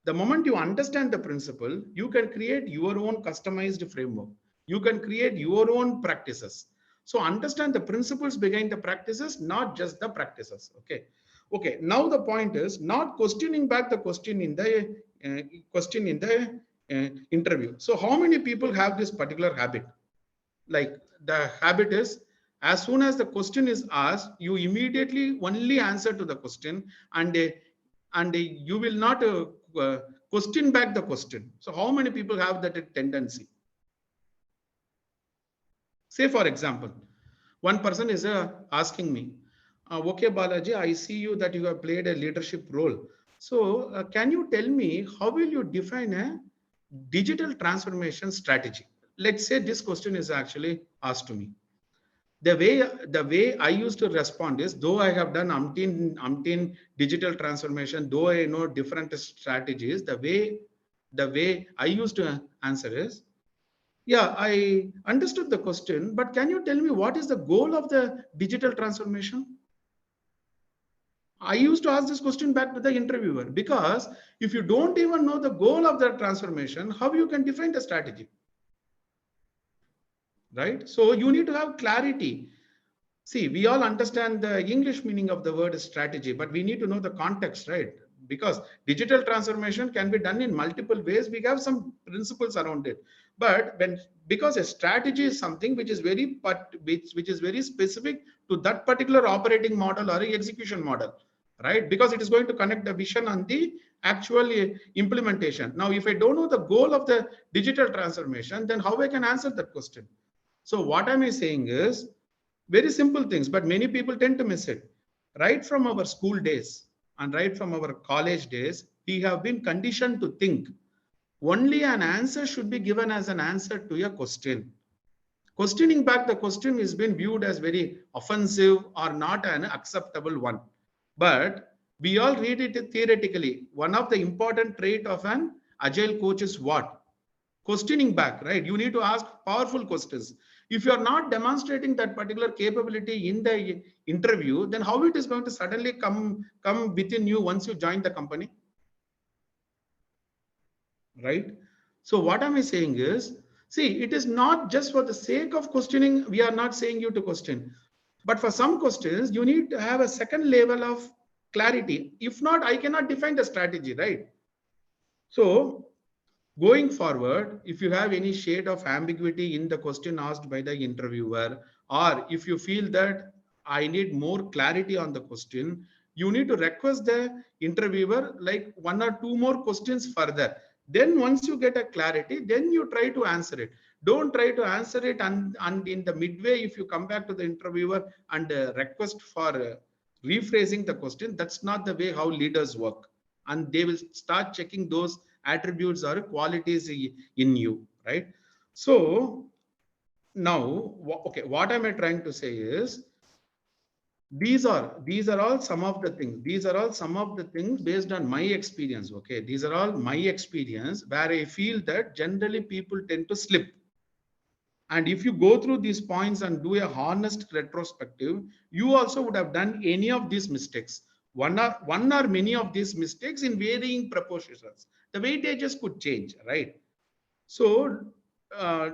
The moment you understand the principle, you can create your own customized framework. You can create your own practices. So understand the principles behind the practices, not just the practices. Okay. Okay. Now the point is not questioning back the question in the interview. So how many people have this particular habit? Like the habit is, as soon as the question is asked, you immediately only answer to the question, and you will not question back the question. So how many people have that tendency? Say for example, one person is asking me, okay Balaji, I see you that you have played a leadership role, so can you tell me how will you define a digital transformation strategy? Let's say this question is actually asked to me. The way I used to respond is, though I have done umpteen digital transformation, though I know different strategies, the way I used to answer is, yeah, I understood the question, but can you tell me what is the goal of the digital transformation? I used to ask this question back to the interviewer, because if you don't even know the goal of the transformation, how you can define the strategy, right? So you need to have clarity. See, we all understand the English meaning of the word strategy, but we need to know the context, right? Because digital transformation can be done in multiple ways. We have some principles around it, but because a strategy is something which is which is very specific to that particular operating model or execution model, right? Because it is going to connect the vision and the actual implementation. Now, if I don't know the goal of the digital transformation, then how I can answer that question? So what am I saying is, very simple things, but many people tend to miss it. Right from our school days and right from our college days, we have been conditioned to think only an answer should be given as an answer to a question. Questioning back the question is been viewed as very offensive or not an acceptable one. But we all read it theoretically. One of the important trait of an agile coach is what? Questioning back, right? You need to ask powerful questions. If you are not demonstrating that particular capability in the interview, then how it is going to suddenly come within you once you join the company, right? So what am I saying is, see, it is not just for the sake of questioning. We are not saying you to question, but for some questions you need to have a second level of clarity. If not, I cannot define the strategy, right? So going forward, if you have any shade of ambiguity in the question asked by the interviewer, or if you feel that I need more clarity on the question, you need to request the interviewer like one or two more questions further. Then once you get a clarity, then you try to answer it. Don't try to answer it, and in the midway, if you come back to the interviewer and request for rephrasing the question, that's not the way how leaders work. And they will start checking those attributes or qualities in you, right? So now, okay, what am I trying to say is, these are all some of the things. These are all some of the things based on my experience. Okay, these are all my experience where I feel that generally people tend to slip. And if you go through these points and do a honest retrospective, you also would have done any of these mistakes. One or many of these mistakes in varying proportions. The weightages could change, right? So uh,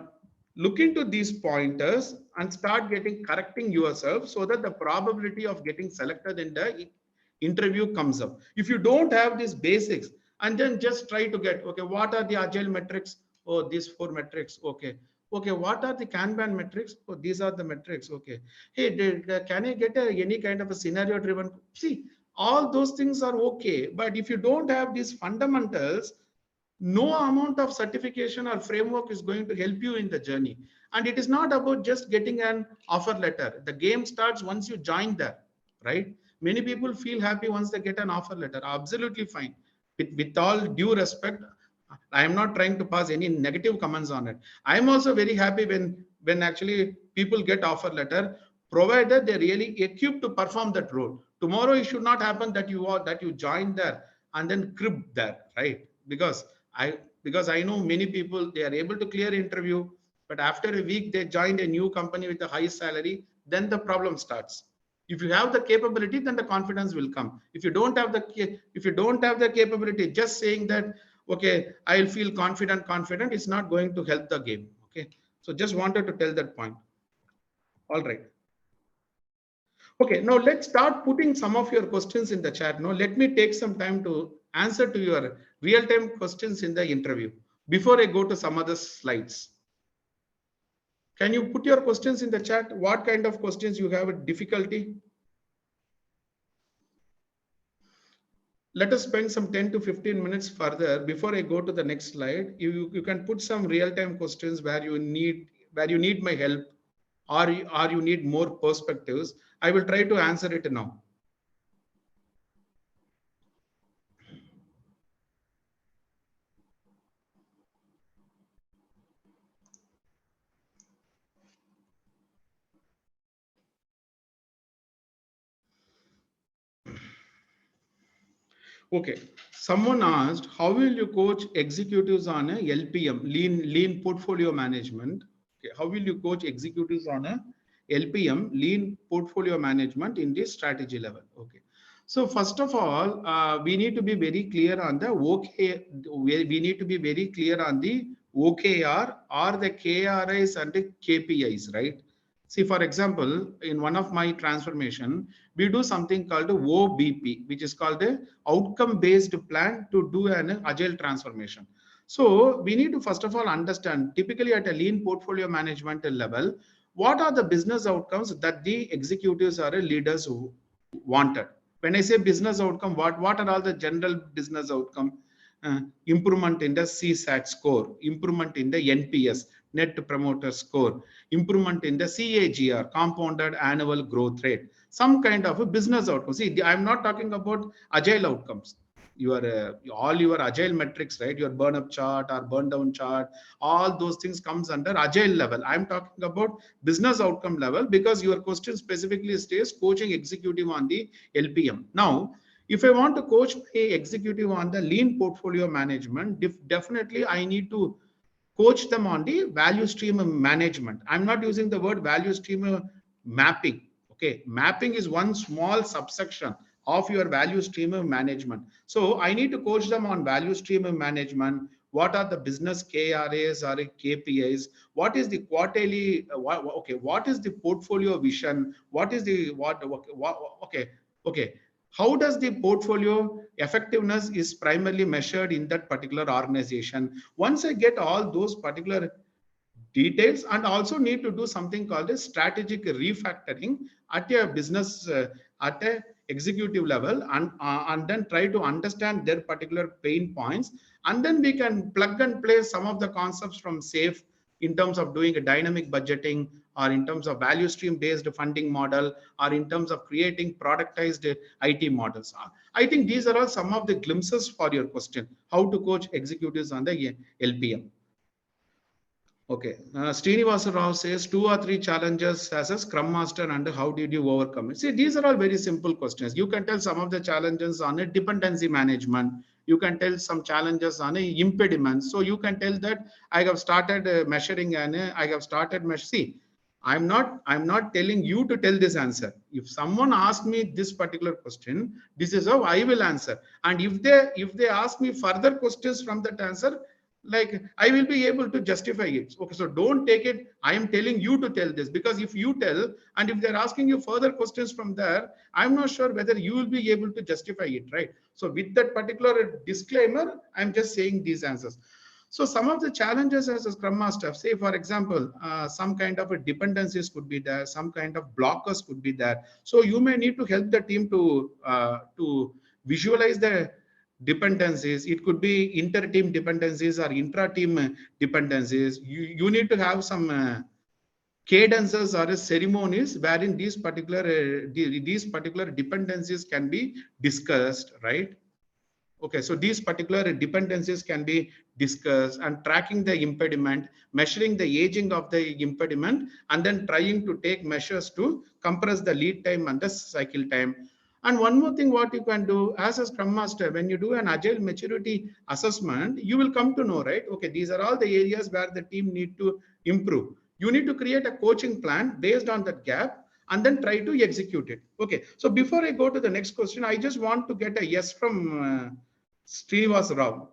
look into these pointers and start correcting yourself, so that the probability of getting selected in the interview comes up. If you don't have these basics, and then just try to get, okay, what are the agile metrics? Oh, these four metrics. Okay. Okay, what are the Kanban metrics? Oh, these are the metrics. Okay. Hey, can I get any kind of a scenario driven? See, all those things are okay. But if you don't have these fundamentals, no amount of certification or framework is going to help you in the journey. And it is not about just getting an offer letter. The game starts once you join there, right? Many people feel happy once they get an offer letter. Absolutely fine. With all due respect, I am not trying to pass any negative comments on it. I am also very happy when actually people get offer letter, provided they're really equipped to perform that role. Tomorrow it should not happen that you join there and then crib there, right? Because I know many people, they are able to clear interview, but after a week they joined a new company with a high salary, then the problem starts. If you have the capability, then the confidence will come. If you don't have the capability, just saying that okay, I'll feel confident, it's not going to help the game. Okay, so just wanted to tell that point. All right. Okay, now let's start putting some of your questions in the chat. Now let me take some time to answer to your real-time questions in the interview before I go to some other slides. Can you put your questions in the chat? What kind of questions you have a difficulty? Let us spend some 10 to 15 minutes further before I go to the next slide. You can put some real-time questions where you need my help, or you need more perspectives. I will try to answer it now. Okay, someone asked, how will you coach executives on a LPM, lean portfolio management? Okay, how will you coach executives on a LPM, lean portfolio management in this strategy level? Okay, so first of all, we need to be very clear on the OK. We need to be very clear on the OKR or the KRIs and the KPIs, right? See, for example, in one of my transformation, we do something called OBP, which is called the outcome-based plan to do an agile transformation. So we need to first of all understand, typically at a lean portfolio management level, what are the business outcomes that the executives or leaders wanted. When I say business outcome, what are all the general business outcome? Improvement in the CSAT score, improvement in the NPS, Net Promoter Score, improvement in the CAGR, compounded annual growth rate, some kind of a business outcome. See, I'm not talking about agile outcomes. All your agile metrics, right? Your burn up chart or burn down chart, all those things comes under agile level. I'm talking about business outcome level because your question specifically states coaching executive on the LPM. Now, if I want to coach a executive on the lean portfolio management, definitely I need to coach them on the value stream management. I'm not using the word value stream mapping. Okay, mapping is one small subsection of your value stream management. So I need to coach them on value stream management. What are the business KRAs or KPIs? What is the quarterly? What is the portfolio vision? What is the what? Okay, okay. How does the portfolio effectiveness is primarily measured in that particular organization? Once I get all those particular details, and also need to do something called a strategic refactoring at a business at a executive level, and then try to understand their particular pain points, and then we can plug and play some of the concepts from SAFe in terms of doing a dynamic budgeting, or in terms of value stream based funding model, or in terms of creating productized IT models. I think these are all some of the glimpses for your question, how to coach executives on the LPM. Okay, Srinivasa Rao says 2 or 3 challenges as a Scrum Master and how did you overcome it? See, these are all very simple questions. You can tell some of the challenges on a dependency management. You can tell some challenges on a impediment. So you can tell that I have started measuring and I have started measuring. See, I'm not telling you to tell this answer. If someone asks me this particular question, this is how I will answer. And if they ask me further questions from that answer, like I will be able to justify it. Okay, so don't take it I am telling you to tell this, because if you tell and if they're asking you further questions from there, I'm not sure whether you will be able to justify it, right? So with that particular disclaimer, I'm just saying these answers. So some of the challenges as a Scrum Master, say for example, some kind of a dependencies could be there, some kind of blockers could be there. So you may need to help the team to visualize the dependencies. It could be inter-team dependencies or intra-team dependencies. You need to have some cadences or ceremonies wherein these particular dependencies can be discussed, right? Okay, so these particular dependencies can be discussed, and tracking the impediment, measuring the aging of the impediment, and then trying to take measures to compress the lead time and the cycle time. And one more thing, what you can do as a Scrum Master, when you do an Agile maturity assessment, you will come to know, right? Okay, these are all the areas where the team need to improve. You need to create a coaching plan based on that gap and then try to execute it. Okay, so before I go to the next question, I just want to get a yes from Srinivas Rao.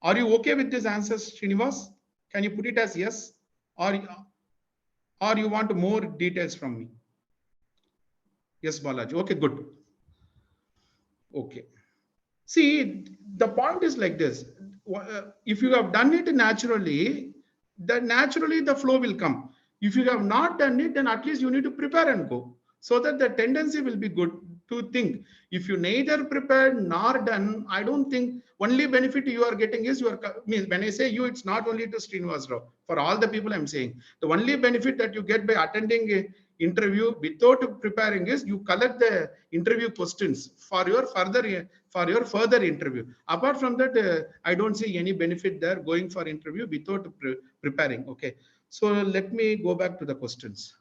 Are you okay with this answer, Srinivas? Can you put it as yes, or you want more details from me? Yes, Balaji. Okay, good. Okay. See, the point is like this. If you have done it naturally, then naturally the flow will come. If you have not done it, then at least you need to prepare and go, so that the tendency will be good to think. If you neither prepared nor done, I don't think only benefit you are getting is your, means when I say you, it's not only to Srinivas Rao. For all the people I'm saying, the only benefit that you get by attending a interview without preparing is you collect the interview questions for your further interview. Apart from that, I don't see any benefit there going for interview without preparing. Okay, so let me go back to the questions.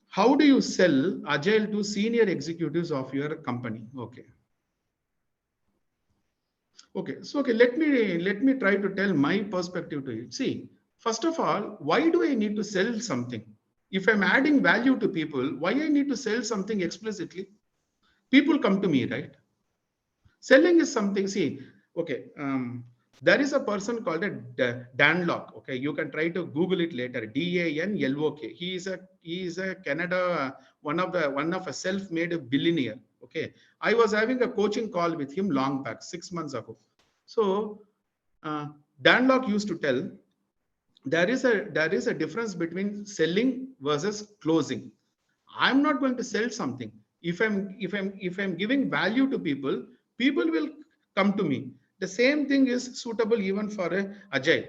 How do you sell Agile to senior executives of your company? Okay. Okay, so okay, let me try to tell my perspective to you. See, first of all, why do I need to sell something? If I'm adding value to people, why I need to sell something explicitly? People come to me, right? Selling is something. See, okay, there is a person called a Danlock. Okay, you can try to Google it later. Danlok. He is a Canada, one of a self-made billionaire. Okay, I was having a coaching call with him long back, 6 months ago. So uh, Danlock used to tell there is a difference between selling versus closing. I'm not going to sell something. If I'm giving value to people, people will come to me. The same thing is suitable even for a Agile.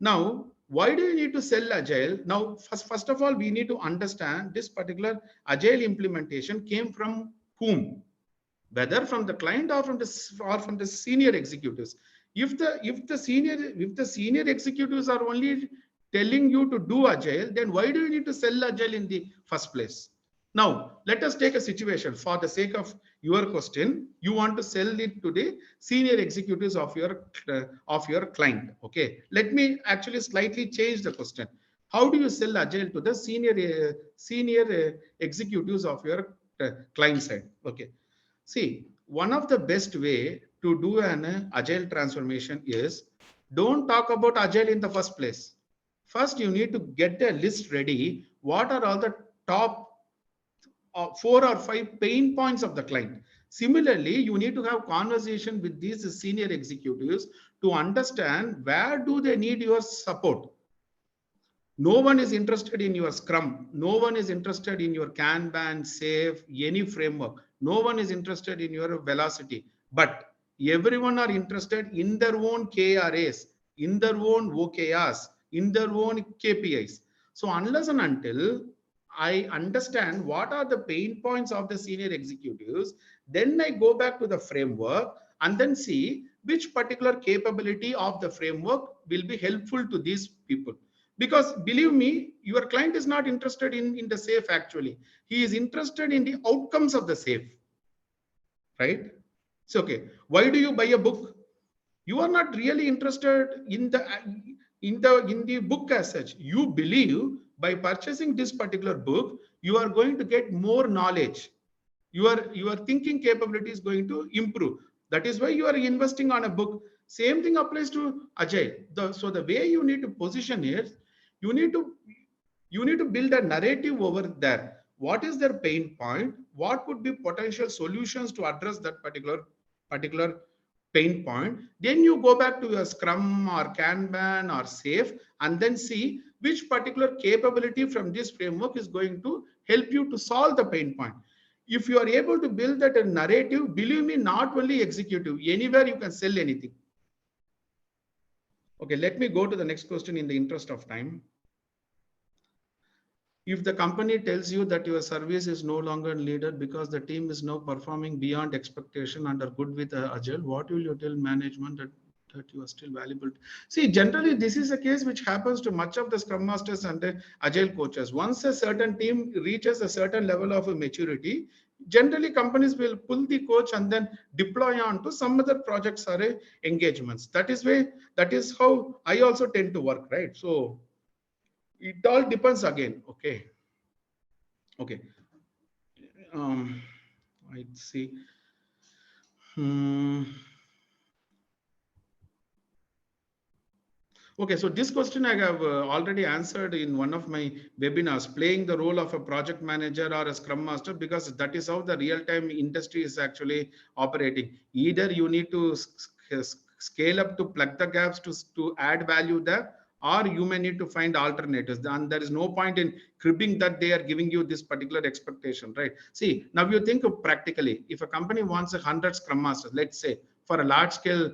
Now, why do you need to sell Agile? Now, first of all, we need to understand this particular Agile implementation came from whom, whether from the client or from the senior executives. If the senior executives are only telling you to do Agile, then why do you need to sell Agile in the first place? Now, let us take a situation for the sake of your question. You want to sell it to the senior executives of your client. Okay, let me actually slightly change the question. How do you sell Agile to the senior executives of your client side? Okay, see, one of the best way to do an Agile transformation is don't talk about Agile in the first place. First, you need to get a list ready. What are all the top 4 or 5 pain points of the client? Similarly, you need to have conversation with these senior executives to understand where do they need your support. No one is interested in your Scrum. No one is interested in your Kanban, Safe, any framework. No one is interested in your velocity. But everyone are interested in their own KRAs, in their own OKRs, in their own KPIs. So unless and until I understand what are the pain points of the senior executives, then I go back to the framework and then see which particular capability of the framework will be helpful to these people. Because believe me, your client is not interested in the safe. Actually, he is interested in the outcomes of the safe, right? So okay, why do you buy a book? You are not really interested in the book as such. You believe by purchasing this particular book you are going to get more knowledge. Your thinking capability is going to improve. That is why you are investing on a book. Same thing applies to Agile. So the way you need to position it, you need to build a narrative over there. What is their pain point? What could be potential solutions to address that particular pain point? Then you go back to your Scrum or Kanban or Safe and then see which particular capability from this framework is going to help you to solve the pain point. If you are able to build that a narrative, believe me, not only executive, anywhere you can sell anything. Okay, let me go to the next question in the interest of time. If the company tells you that your service is no longer needed because the team is now performing beyond expectation and are good with Agile, what will you tell management that you are still valuable? See, generally, this is a case which happens to much of the Scrum Masters and the Agile coaches. Once a certain team reaches a certain level of maturity, generally companies will pull the coach and then deploy on to some other projects or engagements. That is how I also tend to work, right? So it all depends again. Okay. I see. Hmm. Okay, so this question I have already answered in one of my webinars, playing the role of a project manager or a scrum master, because that is how the real-time industry is actually operating. Either you need to scale up to plug the gaps to add value there, or you may need to find alternatives. And there is no point in cribbing that they are giving you this particular expectation, right? See, now you think of practically, if a company wants 100 scrum masters, let's say, for a large scale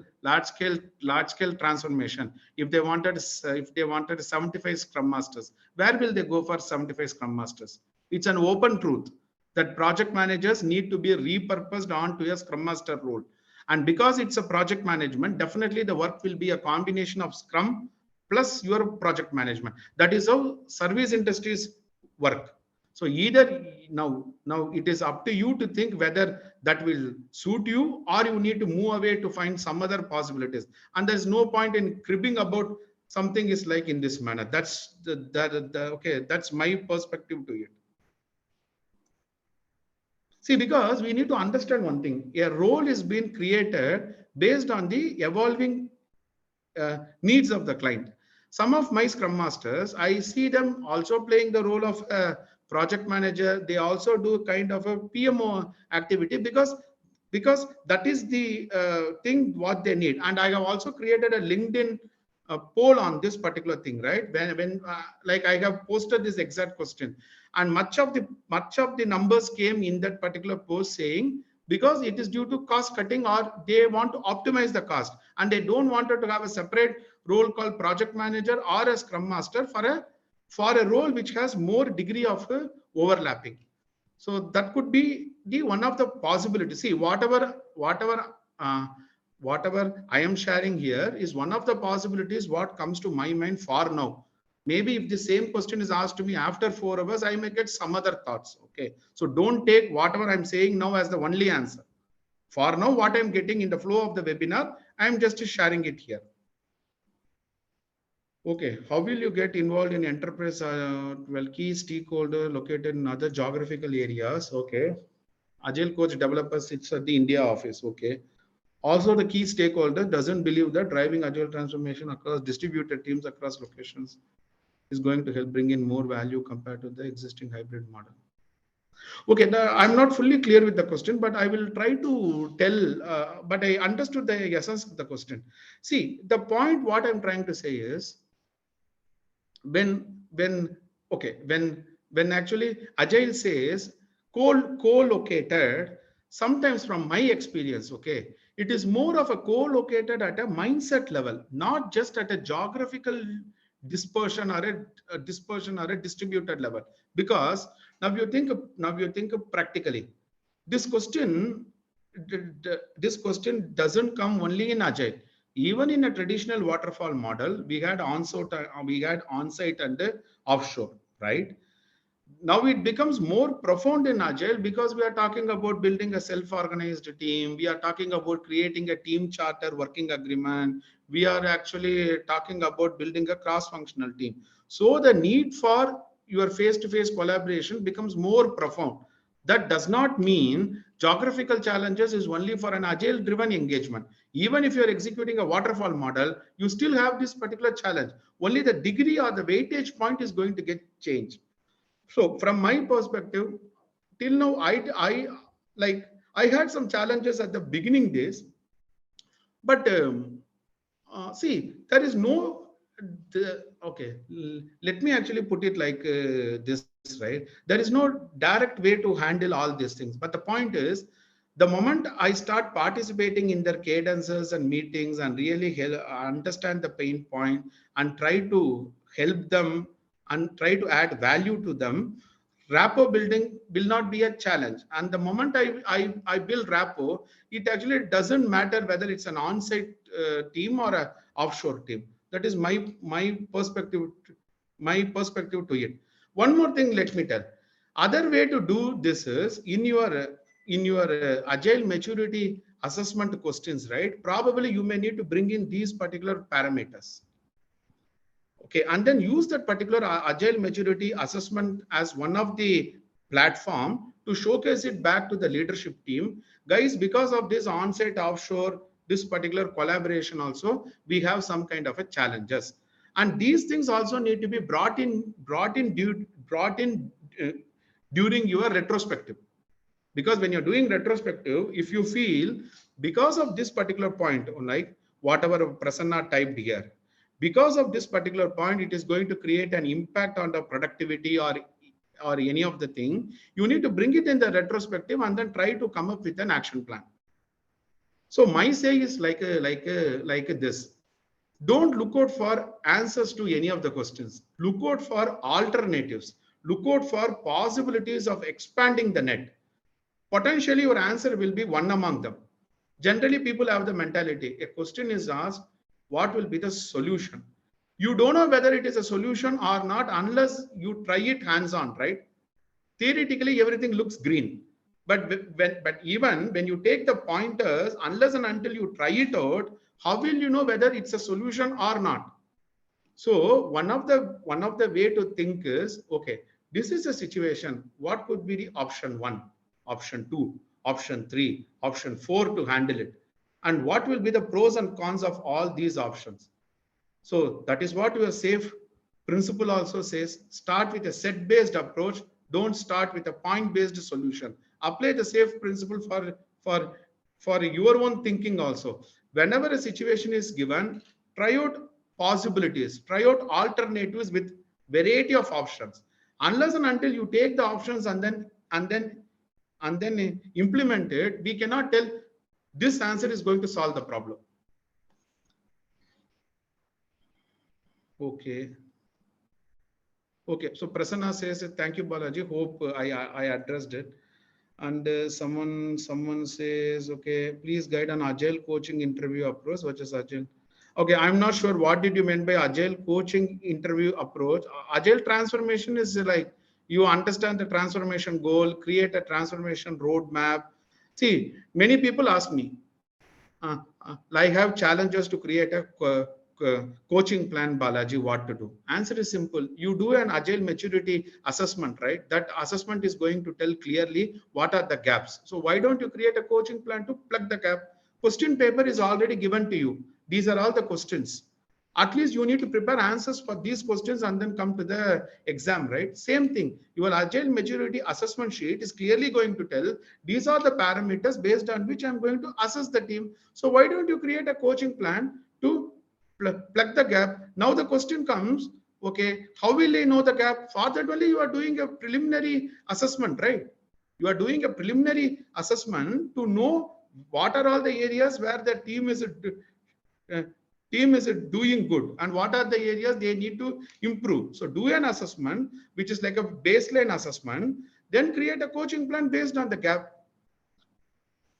transformation, if they wanted 75 scrum masters, where will they go for 75 scrum masters? It's an open truth that project managers need to be repurposed onto a scrum master role. And because it's a project management, definitely the work will be a combination of scrum plus your project management. That is how service industries work. So either now it is up to you to think whether that will suit you, or you need to move away to find some other possibilities. And there's no point in cribbing about something is like in this manner. That's okay. That's my perspective to it. See, because we need to understand one thing: a role is being created based on the evolving needs of the client. Some of my scrum masters, I see them also playing the role of a project manager. They also do kind of a PMO activity because that is the thing what they need. And I have also created a LinkedIn poll on this particular thing, right? When like I have posted this exact question, and much of the numbers came in that particular post saying because it is due to cost cutting, or they want to optimize the cost and they don't want to have a separate role called project manager or a scrum master for a role which has more degree of overlapping. So that could be the one of the possibilities. See, uh, whatever I am sharing here is one of the possibilities what comes to my mind for now. Maybe if the same question is asked to me after 4 hours, I may get some other thoughts. Okay, so don't take whatever I'm saying now as the only answer. For now, what I'm getting in the flow of the webinar, I'm just sharing it here. Okay, how will you get involved in enterprise? Well, key stakeholder located in other geographical areas. Okay, Agile coach developers sits at the India office. Okay, also the key stakeholder doesn't believe that driving Agile transformation across distributed teams across locations is going to help bring in more value compared to the existing hybrid model. Okay, now I'm not fully clear with the question, but I will try to tell. But I understood the essence of the question. See, the point what I'm trying to say is when okay when actually Agile says co-located, sometimes from my experience, okay, it is more of a co-located at a mindset level, not just at a geographical dispersion or a distributed level. Because now you think practically, this question this question doesn't come only in Agile. Even in a traditional waterfall model, we had on-site and offshore, right? Now it becomes more profound in Agile because we are talking about building a self-organized team. We are talking about creating a team charter working agreement. We are actually talking about building a cross-functional team. So the need for your face-to-face collaboration becomes more profound. That does not mean geographical challenges is only for an Agile-driven engagement. Even if you're executing a waterfall model, you still have this particular challenge. Only the degree or the weightage point is going to get changed. So from my perspective, till now, like I had some challenges at the beginning days, but see, there is no okay. Let me actually put it like this, right? There is no direct way to handle all these things. But the point is, the moment I start participating in their cadences and meetings and really understand the pain point and try to help them and try to add value to them, rapport building will not be a challenge. And the moment I build rapport, it actually doesn't matter whether it's an on-site team or a offshore team. That is my perspective, my perspective to it. One more thing, let me tell. Other way to do this is in your agile maturity assessment questions, right? Probably you may need to bring in these particular parameters. Okay, and then use that particular agile maturity assessment as one of the platform to showcase it back to the leadership team. Guys, because of this on-site offshore, this particular collaboration also, we have some kind of a challenges. And these things also need to be brought in during your retrospective. Because when you're doing retrospective, if you feel because of this particular point, like whatever Prasanna typed here, because of this particular point, it is going to create an impact on the productivity or any of the thing, you need to bring it in the retrospective and then try to come up with an action plan. So my say is like this. Don't look out for answers to any of the questions. Look out for alternatives. Look out for possibilities of expanding the net. Potentially your answer will be one among them. Generally, people have the mentality. A question is asked, what will be the solution? You don't know whether it is a solution or not unless you try it hands-on, right? Theoretically, everything looks green. But even when you take the pointers, unless and until you try it out, how will you know whether it's a solution or not? So one of the way to think is, okay, this is a situation. What could be the option one, option two, option three, option four to handle it? And what will be the pros and cons of all these options? So that is what your SAFE principle also says. Start with a set-based approach. Don't start with a point-based solution. Apply the SAFE principle for your own thinking also. Whenever a situation is given, try out possibilities, try out alternatives with variety of options. Unless and until you take the options and then implement it, we cannot tell this answer is going to solve the problem. Okay. Okay. So Prasanna says, thank you, Balaji. Hope I addressed it. And someone says, okay, please guide on agile coaching interview approach. What is agile? Okay, I'm not sure what did you mean by agile coaching interview approach. Agile transformation is like you understand the transformation goal, create a transformation roadmap. See, many people ask me, I have challenges to create a coaching plan, Balaji, what to do? Answer is simple. You do an agile maturity assessment, right? That assessment is going to tell clearly what are the gaps. So why don't you create a coaching plan to plug the gap? Question paper is already given to you. These are all the questions. At least you need to prepare answers for these questions and then come to the exam, right? Same thing. Your agile maturity assessment sheet is clearly going to tell these are the parameters based on which I'm going to assess the team. So why don't you create a coaching plan to plug the gap? Now the question comes, okay, how will they know the gap? For that only you are doing a preliminary assessment, right? You are doing a preliminary assessment to know what are all the areas where the team is doing good and what are the areas they need to improve. So do an assessment, which is like a baseline assessment, then create a coaching plan based on the gap.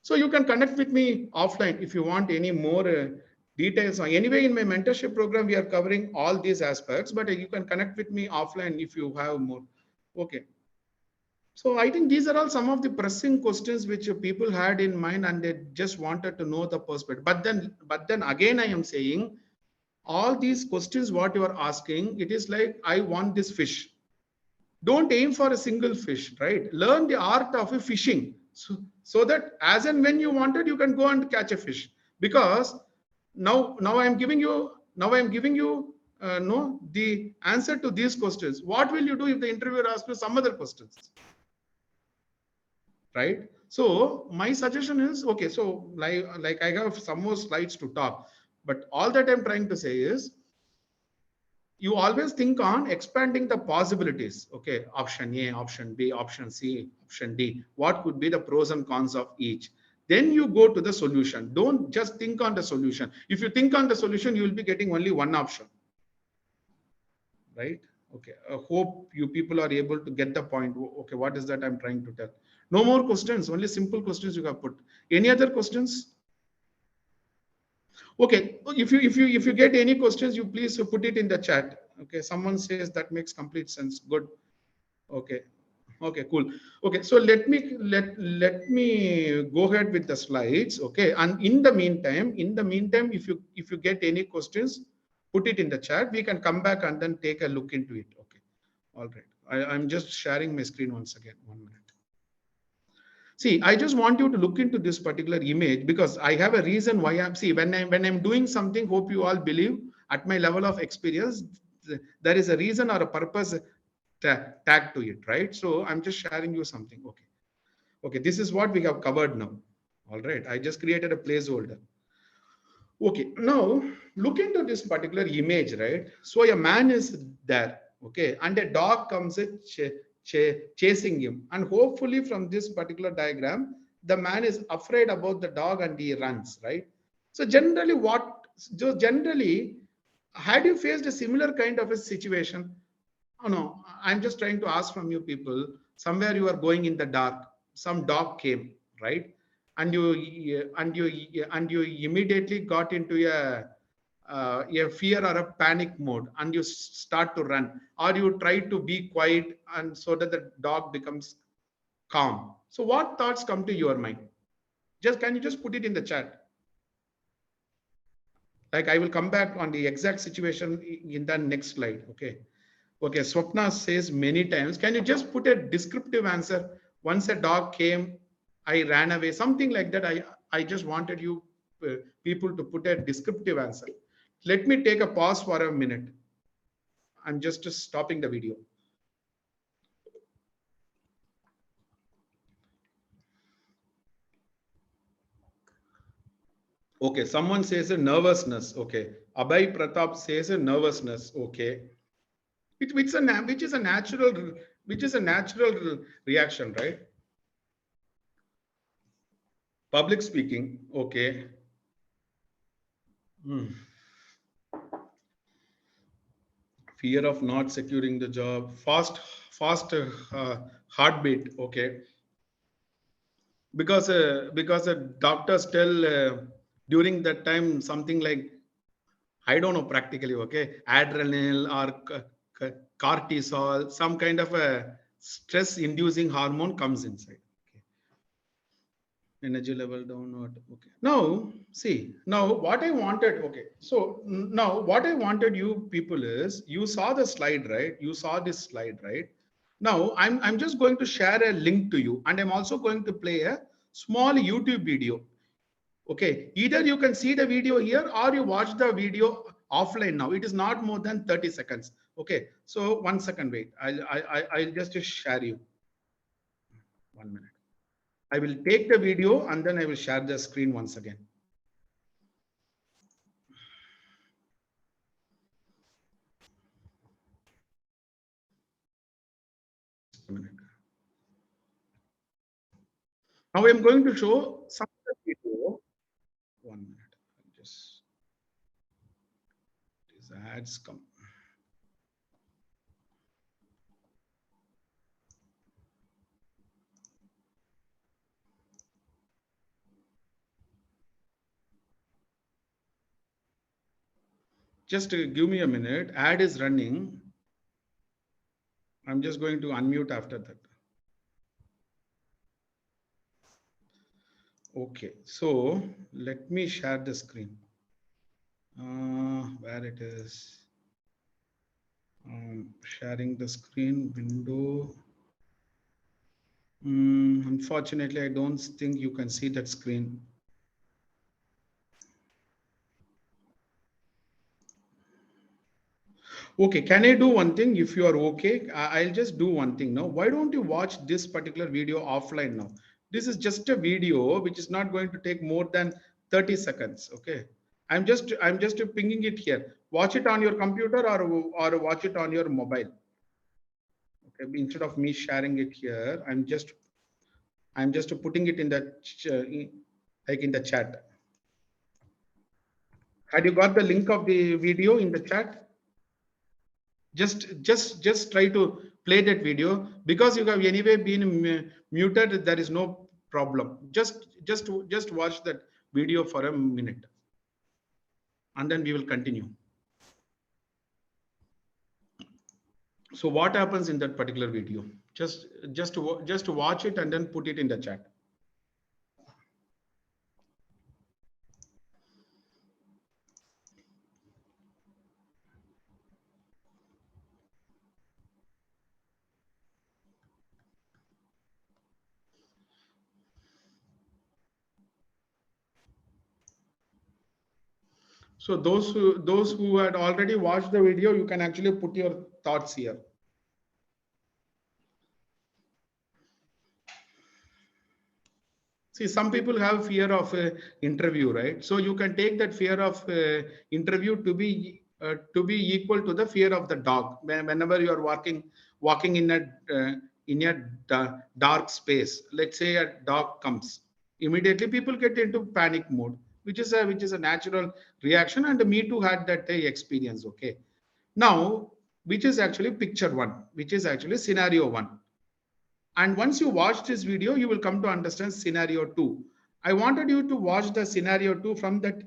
So you can connect with me offline if you want any more details. Anyway, in my mentorship program, we are covering all these aspects, but you can connect with me offline if you have more. Okay. So I think these are all some of the pressing questions which people had in mind and they just wanted to know the perspective. But then again, I am saying all these questions, what you are asking, it is like, I want this fish. Don't aim for a single fish, right? Learn the art of fishing so that as and when you want it, you can go and catch a fish. Because now I am giving you the answer to these questions. What will you do if the interviewer asks you some other questions? Right? So my suggestion is, okay, so like I have some more slides to talk, but all that I'm trying to say is you always think on expanding the possibilities. Okay, option A, option B, option C, option D. What could be the pros and cons of each? Then you go to the solution. Don't just think on the solution. If you think on the solution, you will be getting only one option. Right? Okay, I hope you people are able to get the point. Okay, what is that I'm trying to tell? No more questions, only simple questions you have put. Any other questions? Okay, if you get any questions, you please put it in the chat. Okay, someone says that makes complete sense. Good. Okay. Okay, cool. Okay, so let me go ahead with the slides. Okay, and in the meantime, if you get any questions, put it in the chat. We can come back and then take a look into it. Okay, all right. I'm just sharing my screen once again. 1 minute. See, I just want you to look into this particular image because I have a reason why I'm see when I'm doing something. Hope you all believe at my level of experience, there is a reason or a purpose tag to it, right? So I'm just sharing you something. Okay, okay, this is what we have covered now. All right, I just created a placeholder. Okay, now look into this particular image, right? So a man is there, okay, and a dog comes chasing him, and hopefully from this particular diagram, the man is afraid about the dog and he runs, right? So generally, had you faced a similar kind of a situation? Oh no, I'm just trying to ask from you people. Somewhere you are going in the dark, some dog came, right? And you immediately got into a fear or a panic mode, and you start to run, or you try to be quiet, and so that the dog becomes calm. So, what thoughts come to your mind? Just can you just put it in the chat? Like I will come back on the exact situation in the next slide. Okay. Okay, Swapna says many times. Can you just put a descriptive answer? Once a dog came, I ran away. Something like that. I just wanted you people to put a descriptive answer. Let me take a pause for a minute. I'm just stopping the video. Okay, someone says a nervousness. Okay, Abhay Pratap says a nervousness. Okay, which is a natural reaction, right? Public speaking. Okay. Hmm. Fear of not securing the job, fast heartbeat. Okay, because doctors tell during that time something like, I don't know practically. Okay, adrenaline or cortisol, some kind of a stress inducing hormone comes inside. Okay. Energy level downward. Okay, now see, now what I wanted. Okay, so now what I wanted you people is, you saw the slide, right? You saw this slide, right? Now I'm just going to share a link to you, and I'm also going to play a small YouTube video. Okay, either you can see the video here or you watch the video offline. Now it is not more than 30 seconds. Okay, so 1 second, wait. I'll just share you. 1 minute. I will take the video and then I will share the screen once again. A minute. Now I'm going to show some of the video. 1 minute. Just these ads come. Just give me a minute. Ad is running. I'm just going to unmute after that. Okay, so let me share the screen. Where it is. Sharing the screen window. Unfortunately, I don't think you can see that screen. Okay, can I do one thing? If you are okay, I'll just do one thing now. Why don't you watch this particular video offline now? This is just a video which is not going to take more than 30 seconds. Okay. I'm just pinging it here. Watch it on your computer or watch it on your mobile. Okay. Instead of me sharing it here, I'm just putting it in the like in the chat. Had you got the link of the video in the chat? Just try to play that video, because you have anyway been muted. There is no problem. Just watch that video for a minute, and then we will continue. So what happens in that particular video? Just watch it and then put it in the chat. So those who had already watched the video, you can actually put your thoughts here. See, some people have fear of interview, right? So you can take that fear of interview to be equal to the fear of the dog. Whenever you are walking in a dark space, let's say a dog comes, immediately people get into panic mode, which is a natural reaction, and me too had that experience. Okay, now which is actually picture one, which is actually scenario one. And once you watch this video, you will come to understand scenario two. I wanted you to watch the scenario two from that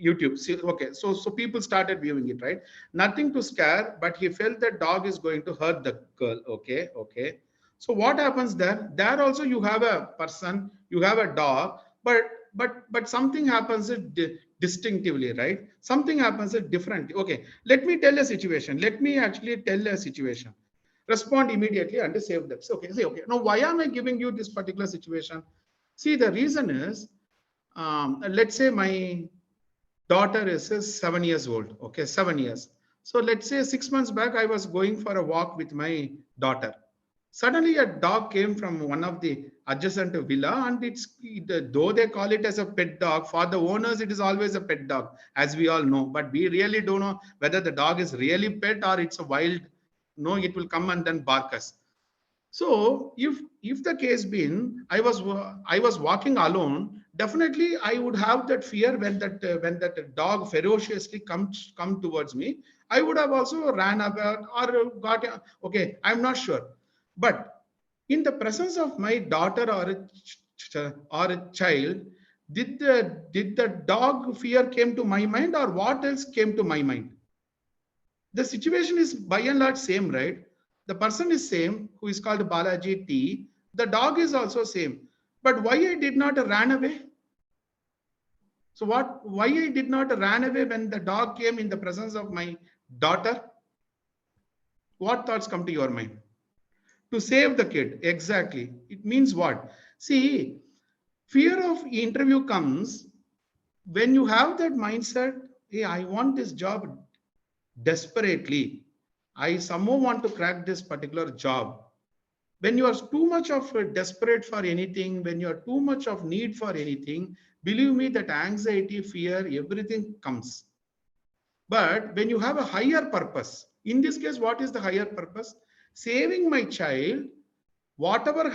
YouTube. See, okay, so people started viewing it, right? Nothing to scare, but he felt that dog is going to hurt the girl. Okay, okay. So what happens there? There also you have a person, you have a dog, but something happens distinctively, right? Something happens differently. Okay, let me tell a situation. Let me actually tell a situation. Respond immediately and save them. So, okay, say okay. Now, why am I giving you this particular situation? See, the reason is, let's say my daughter is 7 years old. Okay, 7 years. So let's say 6 months back, I was going for a walk with my daughter. Suddenly, a dog came from one of the adjacent villa, and though they call it as a pet dog, for the owners it is always a pet dog, as we all know. But we really don't know whether the dog is really pet or it's a wild. No, it will come and then bark us. So if the case been I was walking alone, definitely I would have that fear when that dog ferociously come towards me. I would have also ran about or got okay. I'm not sure, but in the presence of my daughter or a child, did the dog fear came to my mind, or what else came to my mind? The situation is by and large same, right? The person is same, who is called Balaji.T. The dog is also same. But why I did not ran away? So what? Why I did not ran away when the dog came in the presence of my daughter? What thoughts come to your mind? To save the kid. Exactly. It means what? See, fear of interview comes when you have that mindset. Hey, I want this job desperately. I somehow want to crack this particular job. When you are too much of desperate for anything, when you are too much of need for anything, believe me that anxiety, fear, everything comes. But when you have a higher purpose, in this case, what is the higher purpose? Saving my child, whatever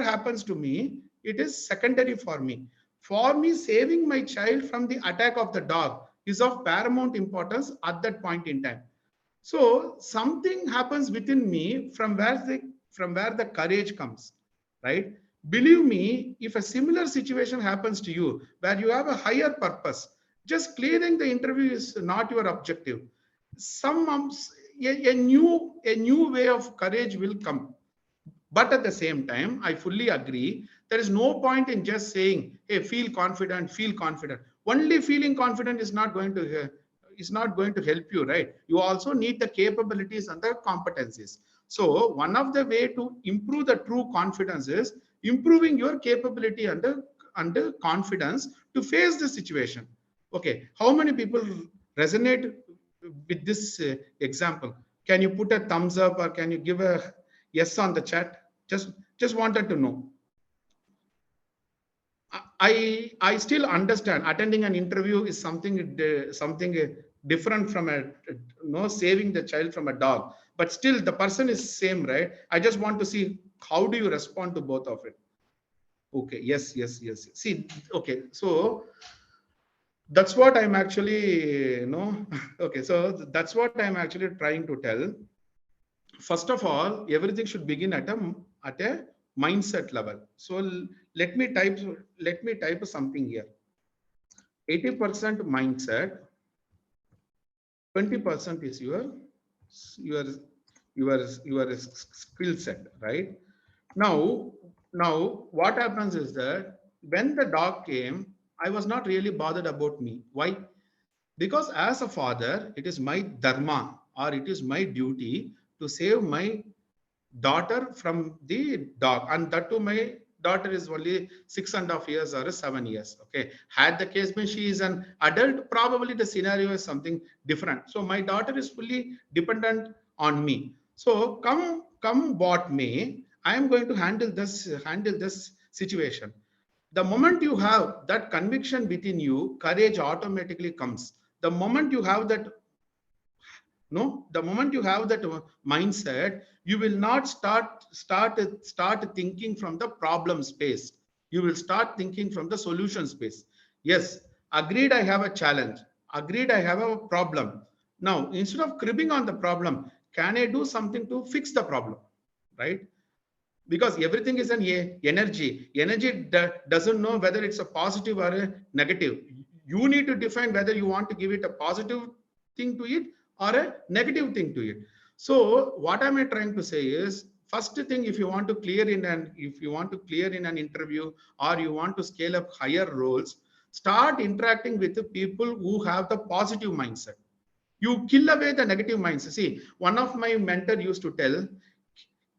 happens to me, it is secondary for me. For me, saving my child from the attack of the dog is of paramount importance at that point in time. So something happens within me from where the courage comes, right? Believe me, if a similar situation happens to you where you have a higher purpose, just clearing the interview is not your objective. Some a new way of courage will come. But at the same time, I fully agree. There is no point in just saying, "Hey, feel confident, feel confident." Only feeling confident is not going to help you, right? You also need the capabilities and the competencies. So one of the way to improve the true confidence is improving your capability and the confidence to face the situation. Okay, how many people resonate with this example? Can you put a thumbs up, or can you give a yes on the chat? Just wanted to know. I still understand attending an interview is something different from a no saving the child from a dog, but still the person is same, right? I just want to see how do you respond to both of it. Okay, yes. See, okay, so That's what I'm actually, okay, so that's what I'm actually trying to tell. First of all, everything should begin at a mindset level. So let me type something here. 80% mindset, 20% is your your skill set, right? Now, now what happens is that when the dog came, I was not really bothered about me. Why? Because as a father, it is my dharma or it is my duty to save my daughter from the dog, and that too my daughter is only 6.5 years or 7 years. Okay, had the case been she is an adult, probably the scenario is something different. So my daughter is fully dependent on me. So come what may, I am going to handle this situation. The moment you have that conviction within you, courage automatically comes. The moment you have that, no, the moment you have that mindset, you will not start thinking from the problem space. You will start thinking from the solution space. Yes, agreed, I have a challenge. Agreed, I have a problem. Now, instead of cribbing on the problem, can I do something to fix the problem? Right? Because everything is an energy doesn't know whether it's a positive or a negative. You need to define whether you want to give it a positive thing to it or a negative thing to it. So what am I trying to say is, first thing, if you want to clear in an interview, or you want to scale up higher roles, start interacting with the people who have the positive mindset. You kill away the negative mindset. See, one of my mentor used to tell,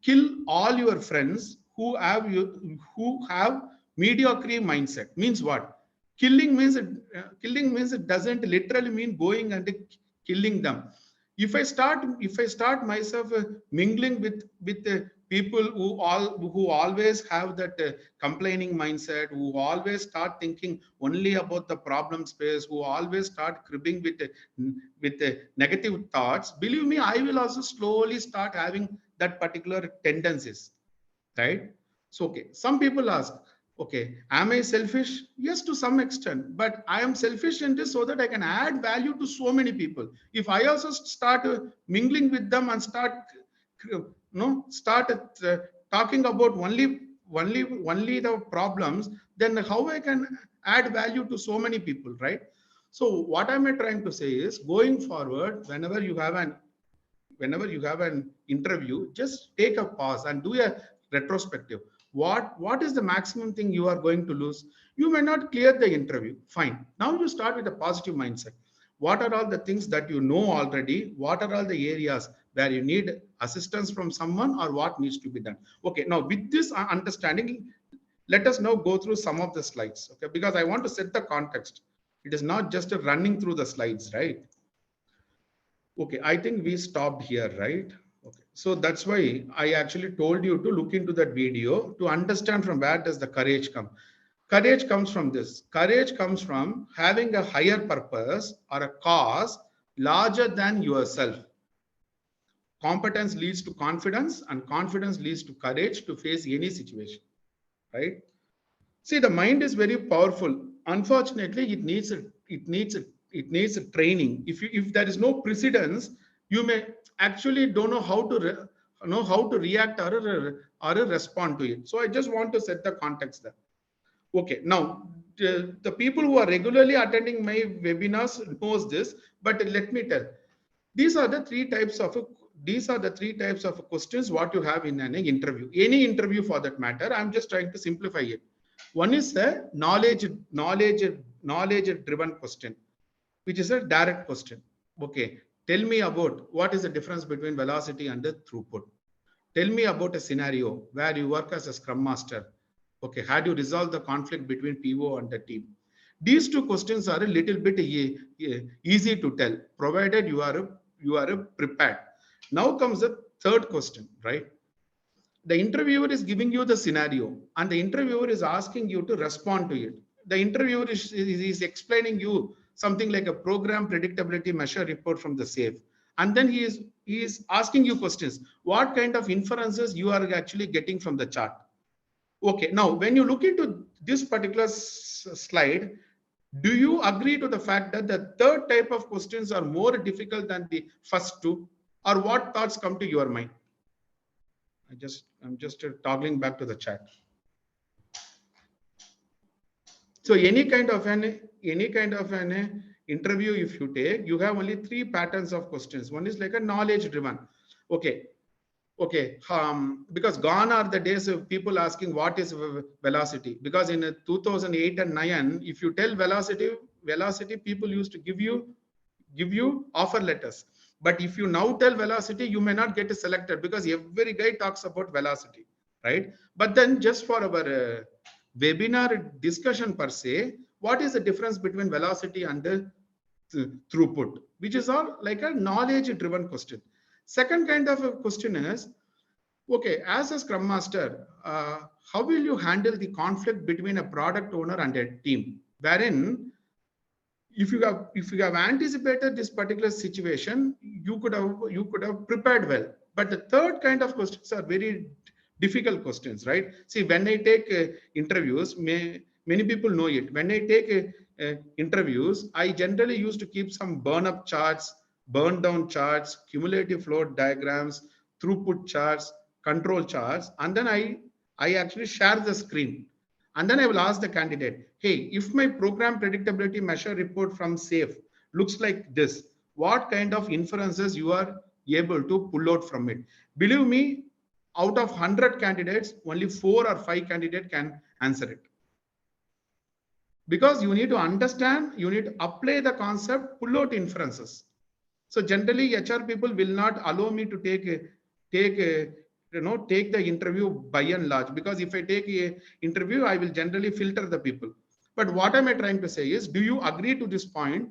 kill all your friends who have mediocre mindset. Means what? Killing means it doesn't literally mean going and killing them. If I start myself mingling with people who always have that complaining mindset, who always start thinking only about the problem space, who always start cribbing with negative thoughts, believe me, I will also slowly start having that particular tendencies, right? So okay, some people ask, okay, am I selfish? Yes, to some extent, but I am selfish in this so that I can add value to so many people. If I also start mingling with them and start talking about only the problems, then how I can add value to so many people, right? So what am I trying to say is, going forward, whenever you have an interview, just take a pause and do a retrospective. What is the maximum thing you are going to lose? You may not clear the interview, fine. Now you start with a positive mindset. What are all the things that you know already? What are all the areas where you need assistance from someone, or what needs to be done? Okay, now with this understanding, let us now go through some of the slides, okay, because I want to set the context. It is not just a running through the slides, right? Okay, I think we stopped here, right? Okay, so that's why I actually told you to look into that video to understand from where does the courage come. Courage comes from this. Courage comes from having a higher purpose or a cause larger than yourself. Competence leads to confidence, and confidence leads to courage to face any situation, right? See, the mind is very powerful. Unfortunately, it needs a training. If there is no precedence, you may actually don't know how to react or respond to it. So I just want to set the context there. Okay, now the people who are regularly attending my webinars knows this, but let me tell. These are the three types of questions what you have in an interview, any interview for that matter. I'm just trying to simplify it. One is the knowledge driven question, which is a direct question. Okay, tell me about what is the difference between velocity and the throughput. Tell me about a scenario where you work as a scrum master. Okay, how do you resolve the conflict between PO and the team? These two questions are a little bit easy to tell, provided you are prepared. Now comes the third question, right? The interviewer is giving you the scenario, and the interviewer is asking you to respond to it. The interviewer is explaining you something like a program predictability measure report from the safe, and then he is asking you questions. What kind of inferences you are actually getting from the chart? Okay, now when you look into this particular slide, Do you agree to the fact that the third type of questions are more difficult than the first two? Or what thoughts come to your mind? I'm just toggling back to the chat. So any kind of an interview, if you take, you have only three patterns of questions. One is like a knowledge driven. Okay. Okay, because gone are the days of people asking what is velocity. Because in 2008 and 9, if you tell velocity, people used to give you offer letters. But if you now tell velocity, you may not get selected because every guy talks about velocity, right? But then just for our webinar discussion per se, what is the difference between velocity and the throughput, which is all like a knowledge driven question. Second kind of a question is, okay, as a scrum master, how will you handle the conflict between a product owner and a team, wherein if you have anticipated this particular situation, you could have prepared well. But the third kind of questions are very difficult questions, right? See, when I take interviews, many people know it. When I take interviews, I generally used to keep some burn up charts, burn down charts, cumulative flow diagrams, throughput charts, control charts, and then I actually share the screen. And then I will ask the candidate, hey, if my program predictability measure report from SAFE looks like this, what kind of inferences you are able to pull out from it? Believe me, out of 100 candidates, only 4 or 5 candidates can answer it. Because you need to understand, you need to apply the concept, pull out inferences. So generally, HR people will not allow me to take the interview by and large, because if I take a interview, I will generally filter the people. But what am I trying to say is, do you agree to this point?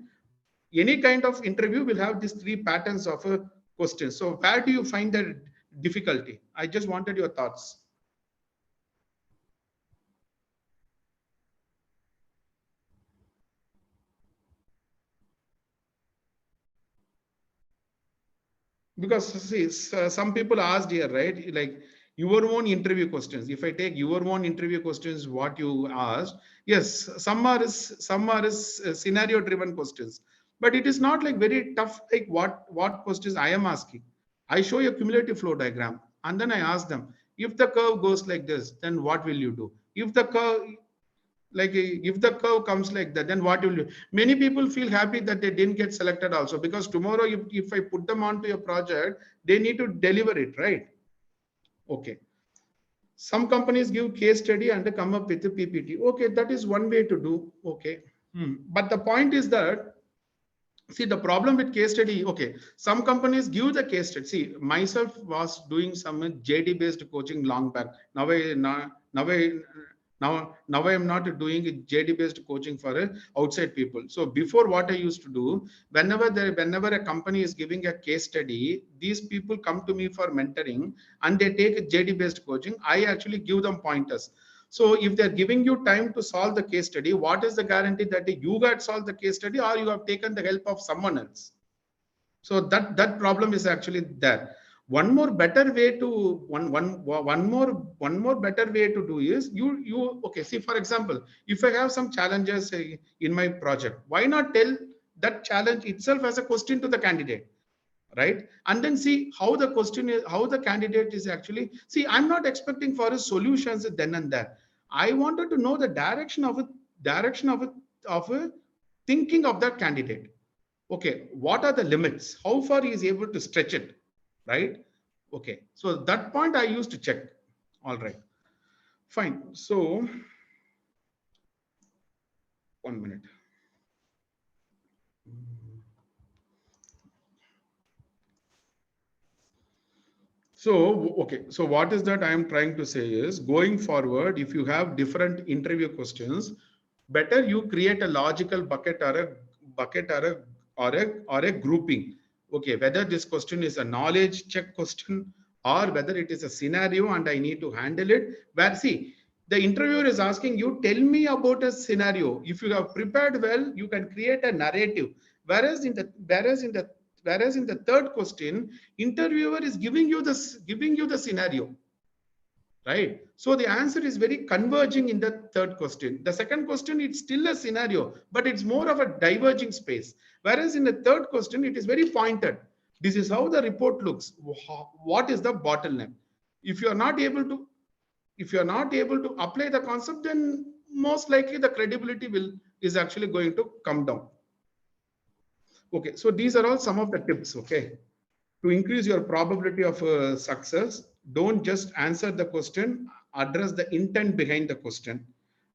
Any kind of interview will have these three patterns of a question. So where do you find the difficulty? I just wanted your thoughts. Because see, some people asked here, right? Like your own interview questions. If I take your own interview questions, what you asked, yes, some are scenario driven questions, but it is not like very tough. Like what questions I am asking? I show you a cumulative flow diagram, and then I ask them, if the curve goes like this, then what will you do? If the curve if the curve comes like that, then what will you? Many people feel happy that they didn't get selected also, because tomorrow if I put them onto a project, they need to deliver it, right? Okay, some companies give case study and they come up with a PPT. Okay, that is one way to do. Okay. But the point is that, see, the problem with case study, okay, some companies give the case study. See, myself was doing some JD based coaching long back. Now I am not doing JD based coaching for outside people. So before, what I used to do, whenever a company is giving a case study, these people come to me for mentoring and they take a JD based coaching. I actually give them pointers. So if they're giving you time to solve the case study, what is the guarantee that you got solved the case study, or you have taken the help of someone else? So that problem is actually there. One more better way to one more better way to do is, you okay, see, for example, if I have some challenges in my project, why not tell that challenge itself as a question to the candidate, right? And then see how the question is, how the candidate is actually, see, I'm not expecting for his solutions then and there. I wanted to know the direction of a thinking of that candidate. Okay, what are the limits? How far he is able to stretch it, right? Okay, so that point I used to check. All right, fine. So 1 minute. So, okay, so what is that I am trying to say is, going forward, if you have different interview questions, better you create a logical bucket or a bucket or a grouping. Okay, whether this question is a knowledge check question or whether it is a scenario and I need to handle it. Where, see, the interviewer is asking you, tell me about a scenario. If you have prepared well, you can create a narrative. Whereas in the whereas in the whereas in the whereas in the whereas in the whereas in the whereas in the whereas in the whereas in the whereas in the whereas in the whereas in the whereas in the whereas in the whereas in the whereas in the whereas in the whereas in the third question, interviewer is giving you this, right? So the answer is very converging in the third question. The second question, it's still a scenario, but it's more of a diverging space. Whereas in the third question, it is very pointed. This is how the report looks. What is the bottleneck? If you are not able to, if you are not able to apply the concept, then most likely the credibility is actually going to come down. Okay, so these are all some of the tips. Okay, to increase your probability of success, don't just answer the question, address the intent behind the question.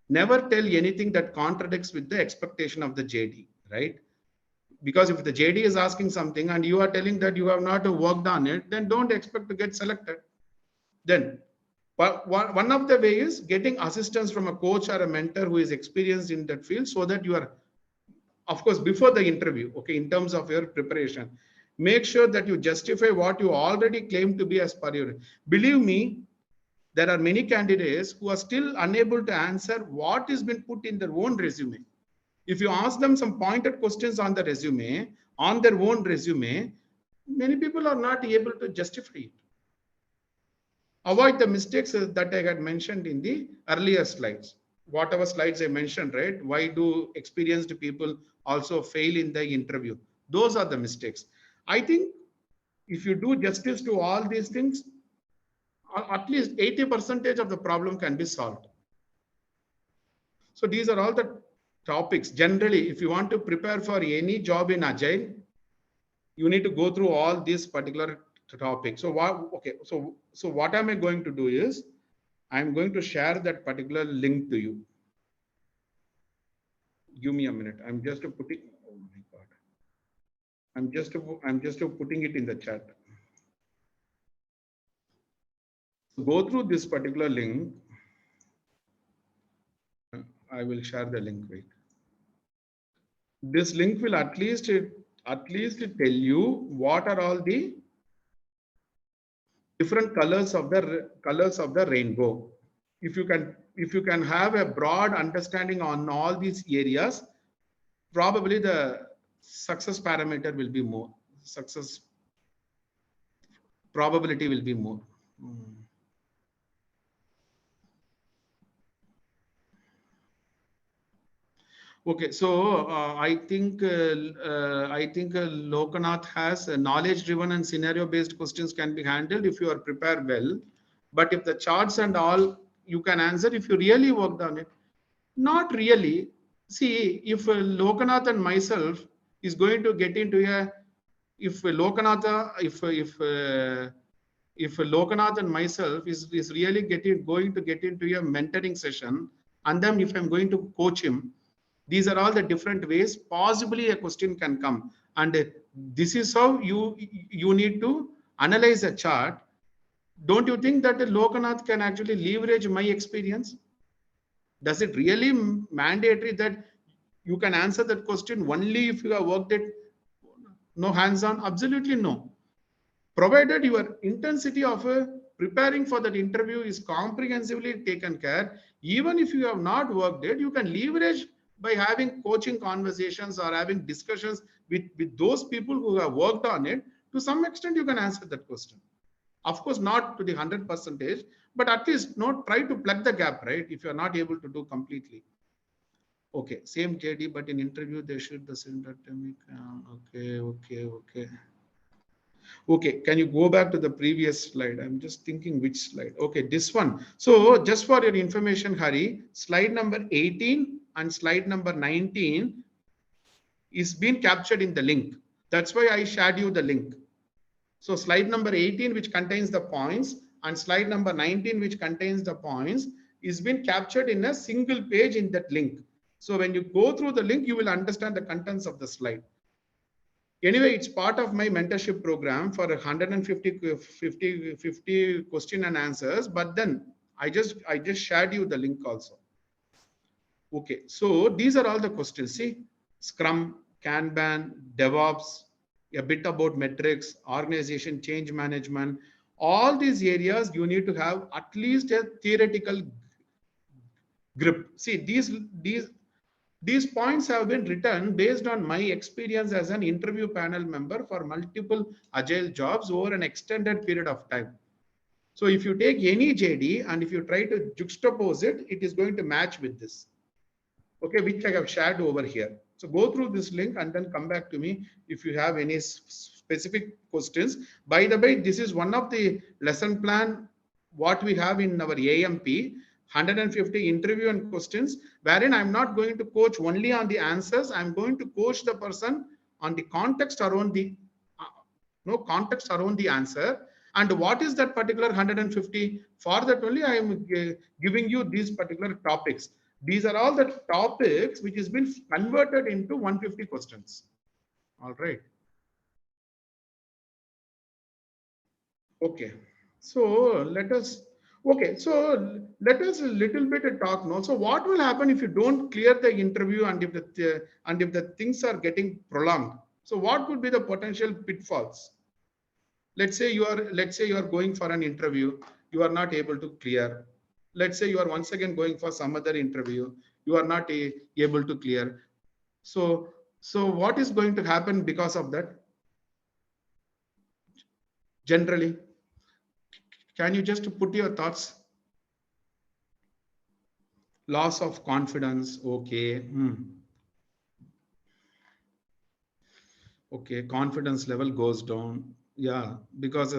Never tell anything that contradicts with the expectation of the JD, right? Because if the JD is asking something and you are telling that you have not worked on it, then don't expect to get selected. Then one of the ways is getting assistance from a coach or a mentor who is experienced in that field, so that you are, of course, before the interview, okay, in terms of your preparation, make sure that you justify what you already claim to be as per your. Believe me, there are many candidates who are still unable to answer what has been put in their own resume. If you ask them some pointed questions on the resume, on their own resume, many people are not able to justify it. Avoid the mistakes that I had mentioned in the earlier slides. Whatever slides I mentioned, right? Why do experienced people also fail in the interview? Those are the mistakes. I think if you do justice to all these things, at least 80% of the problem can be solved. So these are all the topics. Generally, if you want to prepare for any job in Agile, you need to go through all these particular topics. So what? Okay. So what am I going to do is, I'm going to share that particular link to you. Give me a minute. I'm just putting. Oh my God. I'm just putting it in the chat. Go through this particular link. I will share the link. Wait. This link will at least tell you what are all the different colors of the rainbow. If you can have a broad understanding on all these areas, probably the success parameter will be more. Success probability will be more. Okay, so I think Lokanath has knowledge-driven and scenario-based questions can be handled if you are prepared well. But if the charts and all you can answer if you really worked on it, not really. See, if Lokanath and myself is going to get into a, if Lokanath, if Lokanath and myself is really going to get into a mentoring session, and then if I'm going to coach him, these are all the different ways possibly a question can come. And this is how you need to analyze a chart. Don't you think that Lokanath can actually leverage my experience? Does it really mandatory that you can answer that question only if you have worked it, no hands-on? Absolutely no. Provided your intensity of preparing for that interview is comprehensively taken care, even if you have not worked it, you can leverage by having coaching conversations or having discussions with those people who have worked on it. To some extent, you can answer that question. Of course, not to the 100%, but at least not try to plug the gap, right? If you're not able to do completely. Okay, same JD, but in interview, they should the same dynamic. Okay. Okay, can you go back to the previous slide? I'm just thinking which slide. Okay, this one. So just for your information, Hari, slide number 18 and slide number 19 is being captured in the link. That's why I shared you the link. So slide number 18, which contains the points, and slide number 19, which contains the points, is being captured in a single page in that link. So when you go through the link, you will understand the contents of the slide. Anyway, it's part of my mentorship program for 150 question and answers. But then I just shared you the link also. Okay, so these are all the questions. See, Scrum, Kanban, DevOps, a bit about metrics, organization change management. All these areas you need to have at least a theoretical grip. See, these points have been written based on my experience as an interview panel member for multiple Agile jobs over an extended period of time. So if you take any JD and if you try to juxtapose it, it is going to match with this, okay, which I have shared over here. So go through this link and then come back to me if you have any specific questions. By the way, this is one of the lesson plan what we have in our AMP, 150 interview and questions, wherein I'm not going to coach only on the answers. I'm going to coach the person on the context around the no context around the answer. And what is that particular 150? For that only I am giving you these particular topics. These are all the topics which has been converted into 150 questions. All right. Okay. So let us. Okay. So let us a little bit talk now. So what will happen if you don't clear the interview and if the things are getting prolonged? So what could be the potential pitfalls? Let's say you are going for an interview, you are not able to clear. Let's say you are once again going for some other interview, you are not able to clear. So what is going to happen because of that? Generally, can you just put your thoughts? Loss of confidence. Okay. Okay, confidence level goes down. Yeah, because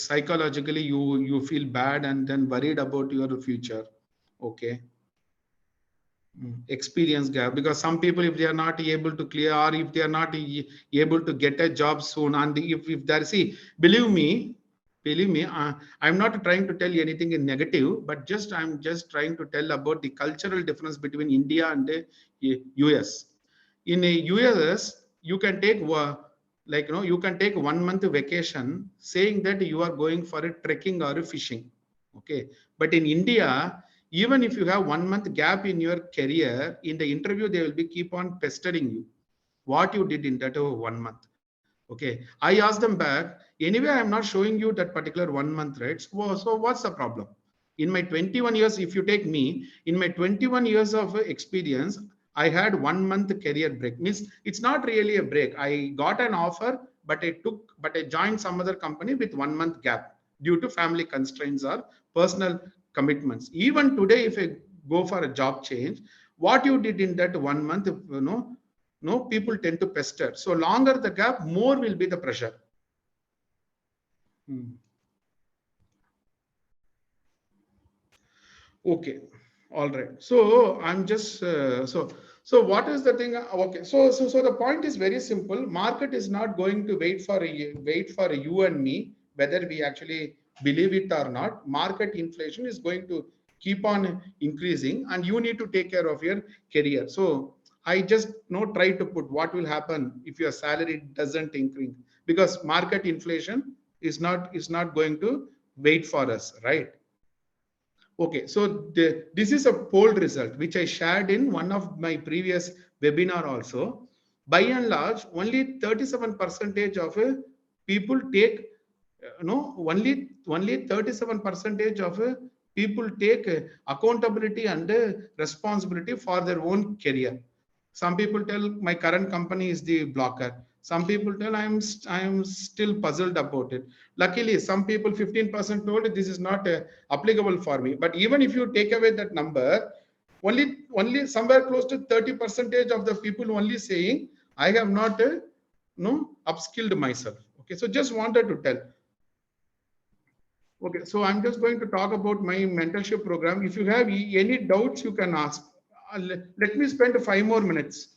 psychologically you feel bad and then worried about your future. Okay. Experience gap, because some people, if they are not able to clear, or if they are not able to get a job soon, and if there, see, believe me, I'm not trying to tell you anything in negative, but I'm just trying to tell about the cultural difference between India and the US. In a US, you can take you can take 1 month vacation, saying that you are going for a trekking or a fishing. Okay, but in India, even if you have 1 month gap in your career, in the interview they will be keep on pestering you what you did in that 1 month. Okay, I asked them back, anyway I'm not showing you that particular 1 month, right? So what's the problem? In my 21 years, if you take me, in my 21 years of experience, I had 1 month career break. Means it's not really a break. I got an offer, but I joined some other company with 1 month gap due to family constraints or personal commitments. Even today, if I go for a job change, what you did in that 1 month, no, people tend to pester. So longer the gap, more will be the pressure. Hmm. Okay, all right. So I'm just so what is the thing? Okay, so the point is very simple. Market is not going to wait for you and me whether we actually believe it or not. Market inflation is going to keep on increasing, and you need to take care of your career. So I just try to put what will happen if your salary doesn't increase, because market inflation is not going to wait for us, right? Okay, so this is a poll result which I shared in one of my previous webinar also. By and large, only 37 percentage of people take, only 37 percentage of people take accountability and responsibility for their own career. Some people tell my current company is the blocker. Some people tell I'm still puzzled about it. Luckily, some people 15% told this is not applicable for me. But even if you take away that number, only somewhere close to 30 percentage of the people only saying I have not no upskilled myself. Okay, so just wanted to tell. Okay, so I'm just going to talk about my mentorship program. If you have any doubts, you can ask. Let me spend 5 more minutes.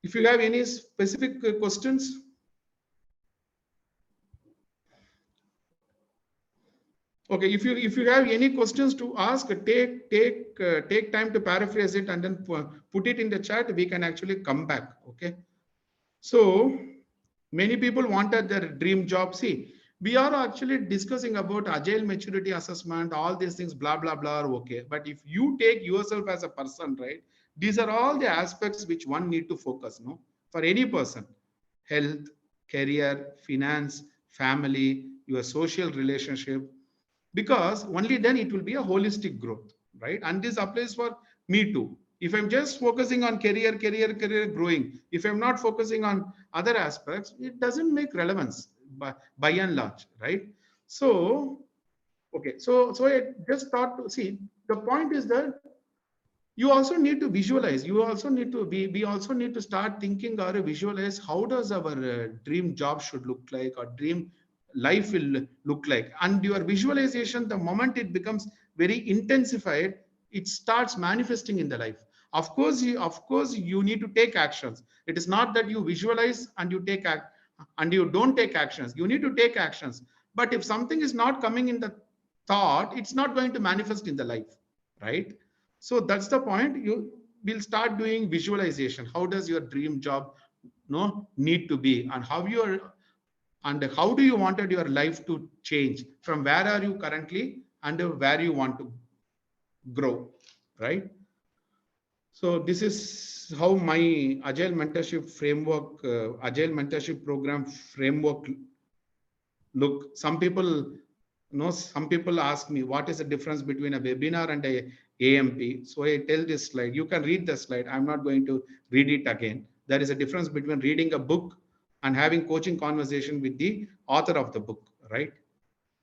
If you have any specific questions. Okay, if you have any questions to ask, take time to paraphrase it and then put it in the chat. We can actually come back. Okay. So many people wanted their dream job. See, we are actually discussing about agile maturity assessment, all these things, blah blah blah. Okay, but if you take yourself as a person, right? These are all the aspects which one need to focus. No, for any person, health, career, finance, family, your social relationship, because only then it will be a holistic growth, right? And this applies for me too. If I'm just focusing on career growing, if I'm not focusing on other aspects, it doesn't make relevance by and large, right? So, okay, so I just thought to see, the point is that you also need to visualize, you also need to be, we also need to start thinking or visualize how does our dream job should look like, or dream life will look like. And your visualization, the moment it becomes very intensified, it starts manifesting in the life. Of course you need to take actions. It is not that you visualize and you take act and you don't take actions. You need to take actions, but if something is not coming in the thought, it's not going to manifest in the life, right? So that's the point. You will start doing visualization. How does your dream job need to be, and how do you wanted your life to change from where are you currently and where you want to grow, right? So this is how my agile mentorship program framework look. Some people ask me what is the difference between a webinar and a AMP. So I tell this slide. You can read the slide. I'm not going to read it again. There is a difference between reading a book and having coaching conversation with the author of the book, right?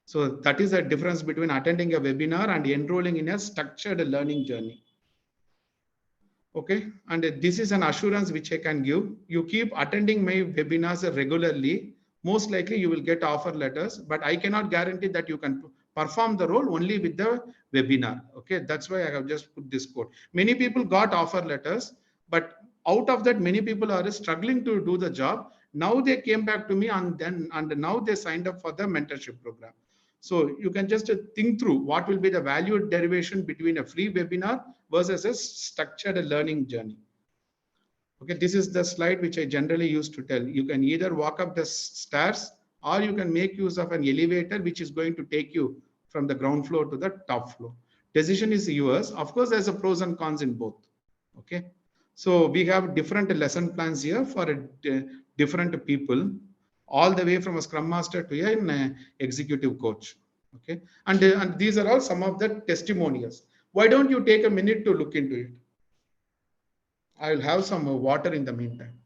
So that is the difference between attending a webinar and enrolling in a structured learning journey. Okay, and this is an assurance which I can give. You keep attending my webinars regularly, most likely you will get offer letters, but I cannot guarantee that you can perform the role only with the webinar. Okay, that's why I have just put this quote. Many people got offer letters, but out of that, many people are struggling to do the job. Now they came back to me, and now they signed up for the mentorship program. So you can just think through what will be the value derivation between a free webinar versus a structured learning journey. Okay, this is the slide which I generally used to tell. You can either walk up the stairs or you can make use of an elevator which is going to take you from the ground floor to the top floor. Decision is yours. Of course, there's a pros and cons in both. Okay, so we have different lesson plans here for different people, all the way from a scrum master to an executive coach. Okay, and these are all some of the testimonials. Why don't you take a minute to look into it? I will have some water in the meantime.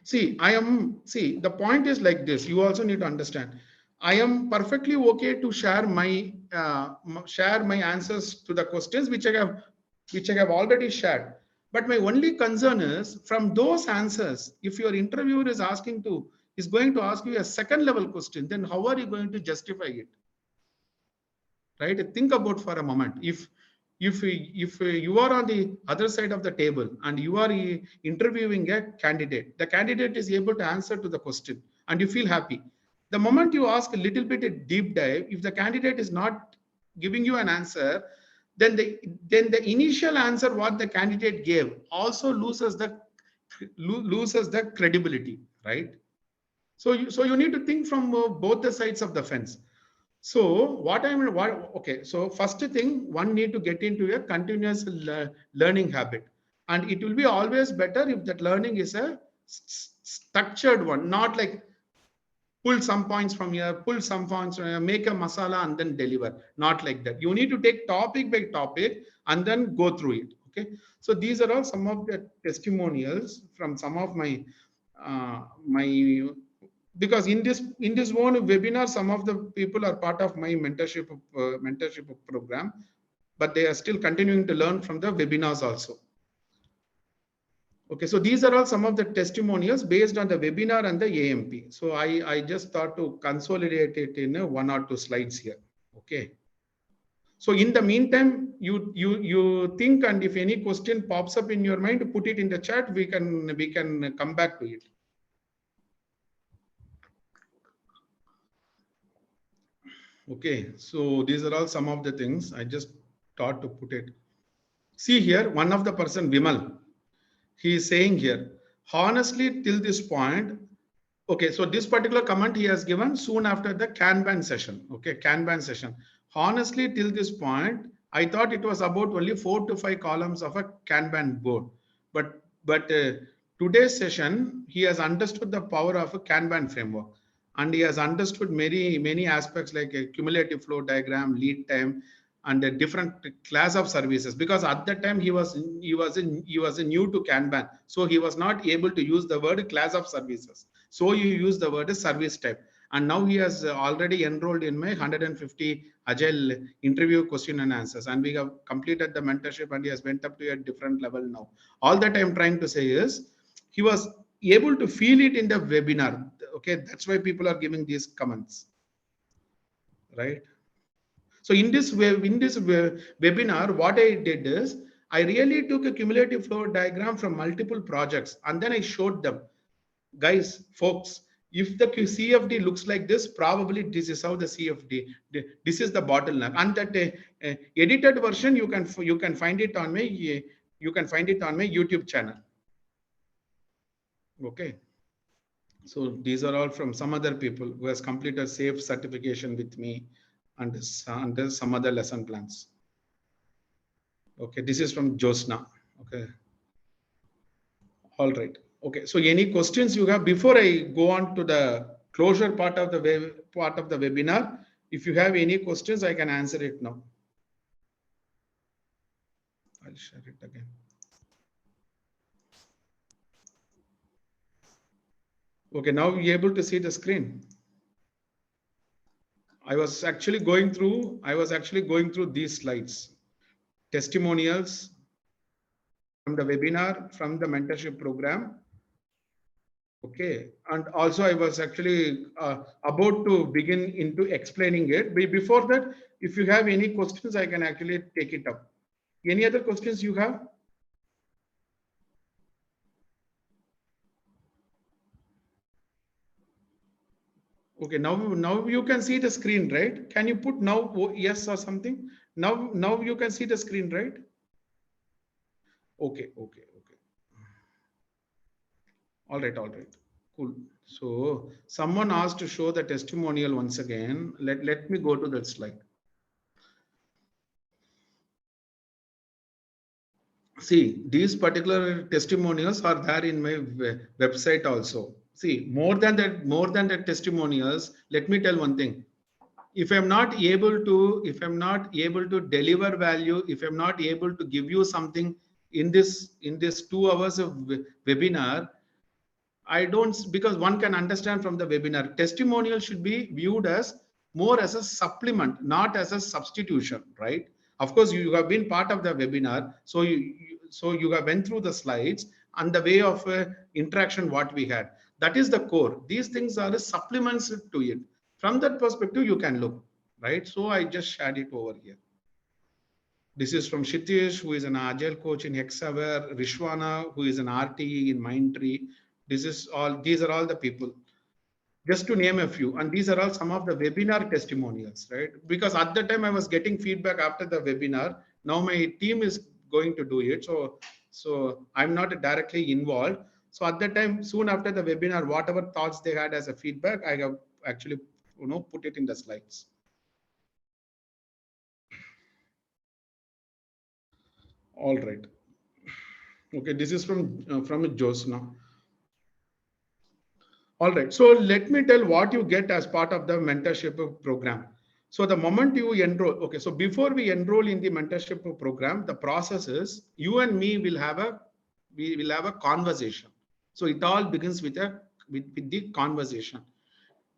See, the point is like this. You also need to understand. I am perfectly okay to share my answers to the questions which I have already shared. But my only concern is from those answers, if your interviewer is going to ask you a second level question, then how are you going to justify it? Right? Think about for a moment. If you are on the other side of the table and you are interviewing a candidate, the candidate is able to answer to the question and you feel happy. The moment you ask a little bit a deep dive, if the candidate is not giving you an answer, then the initial answer what the candidate gave also loses the credibility, right? So you need to think from both the sides of the fence. So okay, so first thing, one need to get into a continuous learning habit. And it will be always better if that learning is a structured one, not like pull some points from here, pull some points from here, make a masala and then deliver. Not like that. You need to take topic by topic and then go through it. Okay. So these are all some of the testimonials from some of my because in this one webinar, some of the people are part of my mentorship program, but they are still continuing to learn from the webinars also. Okay, so these are all some of the testimonials based on the webinar and the AMP. So I just thought to consolidate it in one or two slides here. Okay. So in the meantime, you think, and if any question pops up in your mind, put it in the chat. We can come back to it. Okay, so these are all some of the things I just thought to put it. See here, one of the person, Vimal, he is saying here, honestly, till this point, okay, so this particular comment he has given soon after the Kanban session. Okay, Kanban session. Honestly, till this point, I thought it was about only 4 to 5 columns of a Kanban board. But today's session, he has understood the power of a Kanban framework. And he has understood many aspects like a cumulative flow diagram, lead time, and a different class of services, because at that time he was new to Kanban, so he was not able to use the word class of services, so you use the word service type. And now he has already enrolled in my 150 agile interview question and answers, and we have completed the mentorship, and he has went up to a different level now. All that I'm trying to say is he was able to feel it in the webinar. Okay, that's why people are giving these comments, right? So in this webinar, what I did is I really took a cumulative flow diagram from multiple projects, and then I showed them, guys, folks, if the CFD looks like this, probably this is how the CFD, this is the bottleneck. And that edited version, you can find it on my YouTube channel. Okay. So these are all from some other people who has completed SAFE certification with me under some other lesson plans. Okay, this is from Josna. Okay. All right. Okay. So any questions you have before I go on to the closure part of the webinar? If you have any questions, I can answer it now. I'll share it again. Okay, now you're able to see the screen. I was actually going through these slides. Testimonials from the webinar, from the mentorship program. Okay, and also I was actually about to begin into explaining it. But before that, if you have any questions, I can actually take it up. Any other questions you have? Okay, now you can see the screen, right? Can you put now yes or something? Now you can see the screen, right? Okay. All right. Cool. So someone asked to show the testimonial once again. Let me go to that slide. See, these particular testimonials are there in my website also. See, more than the testimonials, let me tell one thing. If I'm not able to deliver value, if I'm not able to give you something in this 2 hours of webinar, I don't, because one can understand from the webinar, testimonial should be viewed as more as a supplement, not as a substitution, right? Of course, you have been part of the webinar, so you have went through the slides and the way of interaction what we had. That is the core. These things are supplements to it. From that perspective, you can look, right? So I just shared it over here. This is from Shitish, who is an Agile coach in Hexaware, Rishwana, who is an RTE in Mindtree. These are all the people, just to name a few. And these are all some of the webinar testimonials, right? Because at the time I was getting feedback after the webinar. Now my team is going to do it. So I'm not directly involved. So at that time, soon after the webinar, whatever thoughts they had as a feedback, I have actually put it in the slides. All right. Okay, this is from Josna. All right. So let me tell what you get as part of the mentorship program. So the moment you enroll, okay. So before we enroll in the mentorship program, the process is you and me will have a conversation. So it all begins with the conversation.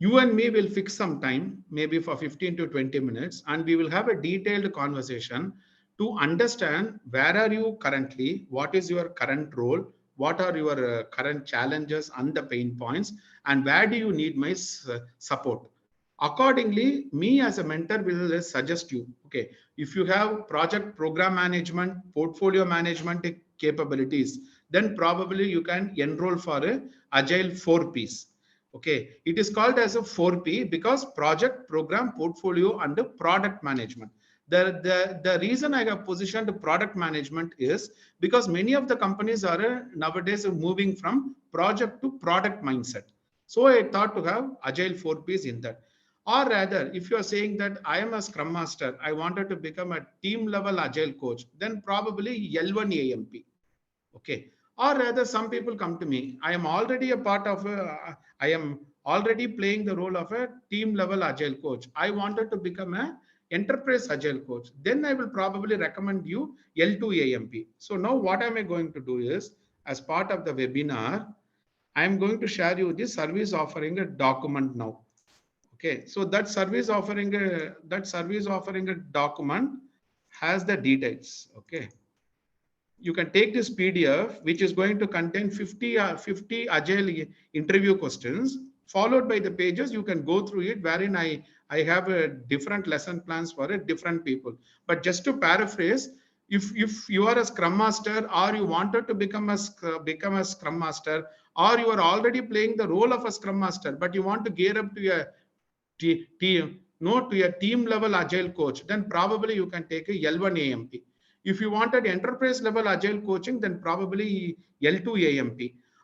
You and me will fix some time, maybe for 15 to 20 minutes, and we will have a detailed conversation to understand where are you currently, what is your current role, what are your current challenges and the pain points, and where do you need my support. Accordingly, me as a mentor will suggest you, okay, if you have project program management, portfolio management capabilities, then probably you can enroll for a Agile 4Ps. Okay, it is called as a 4P because project, program, portfolio, and the product management. The reason I have positioned product management is because many of the companies are nowadays moving from project to product mindset. So I thought to have Agile 4Ps in that. Or rather, if you are saying that I am a Scrum Master, I wanted to become a team level Agile coach, then probably L1 AMP. Okay. Or rather, some people come to me. I am already a part of I am already playing the role of a team level Agile coach. I wanted to become a enterprise agile coach, then I will probably recommend you L2 AMP. So now what am I going to do is, as part of the webinar, I am going to share you the service offering a document now. Okay, so that service offering a document has the details. Okay, you can take this PDF, which is going to contain 50 agile interview questions, followed by the pages. You can go through it, wherein I have a different lesson plans for it, different people. But just to paraphrase, if you are a Scrum Master, or you wanted to become a Scrum Master, or you are already playing the role of a Scrum Master, but you want to gear up to a team, no, to a team level agile coach, then probably you can take a L1 AMP. If you wanted enterprise level agile coaching, then probably L2 AMP.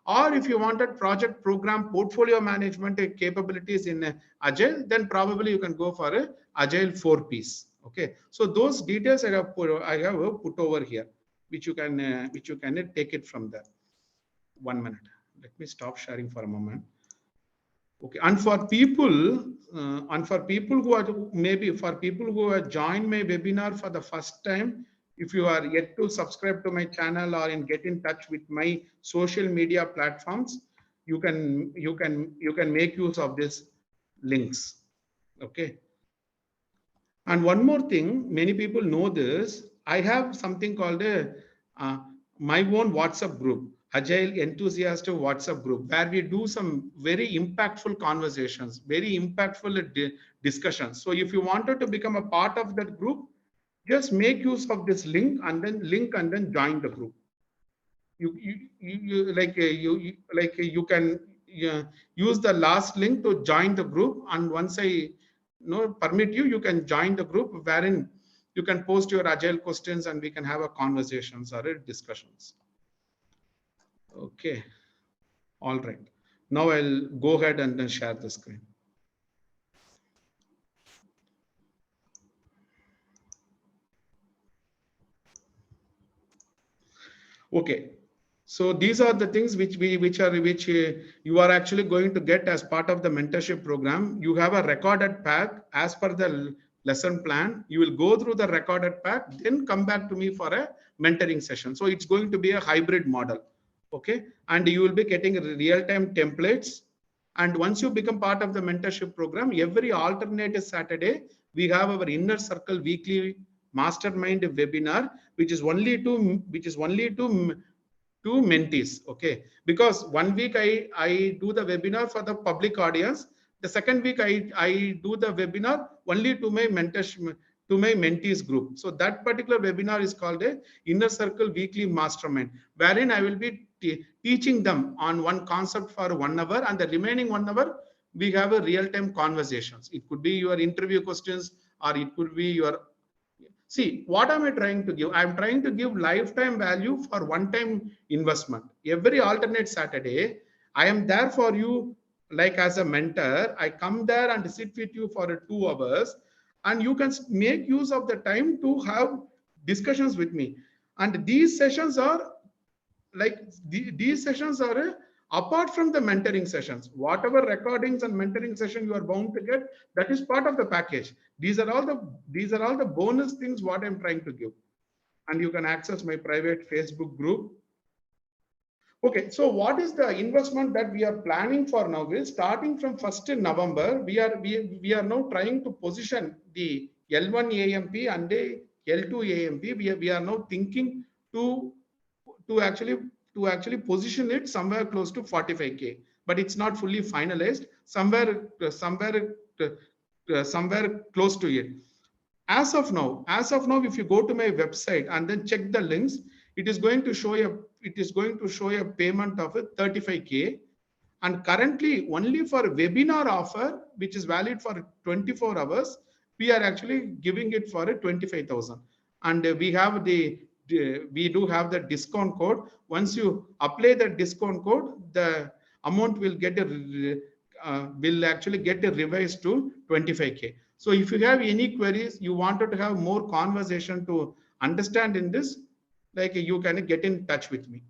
Or if you wanted project program portfolio management capabilities in agile, then probably you can go for a agile 4 piece. Okay, so those details I have put over here, which you can take it from there. 1 minute. Let me stop sharing for a moment. Okay, and for people who are maybe for people who have joined my webinar for the first time, if you are yet to subscribe to my channel or get in touch with my social media platforms, you can make use of these links. Okay, and one more thing, many people know this. I have something called a my own WhatsApp group, Agile Enthusiast WhatsApp group, where we do some very impactful conversations, very impactful discussions. So if you wanted to become a part of that group, just make use of this link and then join the group. You can use the last link to join the group, and once I permit you, you can join the group, wherein you can post your agile questions and we can have a conversations or a discussions. Okay, all right, now I'll go ahead and then share the screen. Okay, so these are the things which you are actually going to get as part of the mentorship program. You have a recorded pack as per the lesson plan. You will go through the recorded pack, then come back to me for a mentoring session. So it's going to be a hybrid model. Okay, and you will be getting real-time templates. And once you become part of the mentorship program, every alternate Saturday, we have our inner circle weekly mastermind webinar, which is only to mentees. Okay, because 1 week I do the webinar for the public audience. The second week I do the webinar only to my mentees group. So that particular webinar is called a inner circle weekly mastermind, wherein I will be teaching them on one concept for 1 hour, and the remaining 1 hour we have a real-time conversations. It could be your interview questions, or it could be your see, what am I trying to give? I'm trying to give lifetime value for one-time investment. Every alternate Saturday, I am there for you, like as a mentor. I come there and sit with you for 2 hours, and you can make use of the time to have discussions with me. And these sessions are like these sessions are apart from the mentoring sessions. Whatever recordings and mentoring session you are bound to get, that is part of the package. These are all the bonus things what I'm trying to give. And you can access my private Facebook group. Okay, so what is the investment that we are planning for now is, starting from 1st November, we are now trying to position the L1 AMP and the L2 AMP. We are now thinking to to actually to actually position it somewhere close to 45K, but it's not fully finalized. Somewhere close to it. As of now, if you go to my website and then check the links, it is going to show a payment of 35K. And currently, only for webinar offer, which is valid for 24 hours, we are actually giving it for a 25,000. And we do have the discount code. Once you apply the discount code, the amount will actually get revised to 25K. So if you have any queries, you wanted to have more conversation to understand in this, like, you can get in touch with me.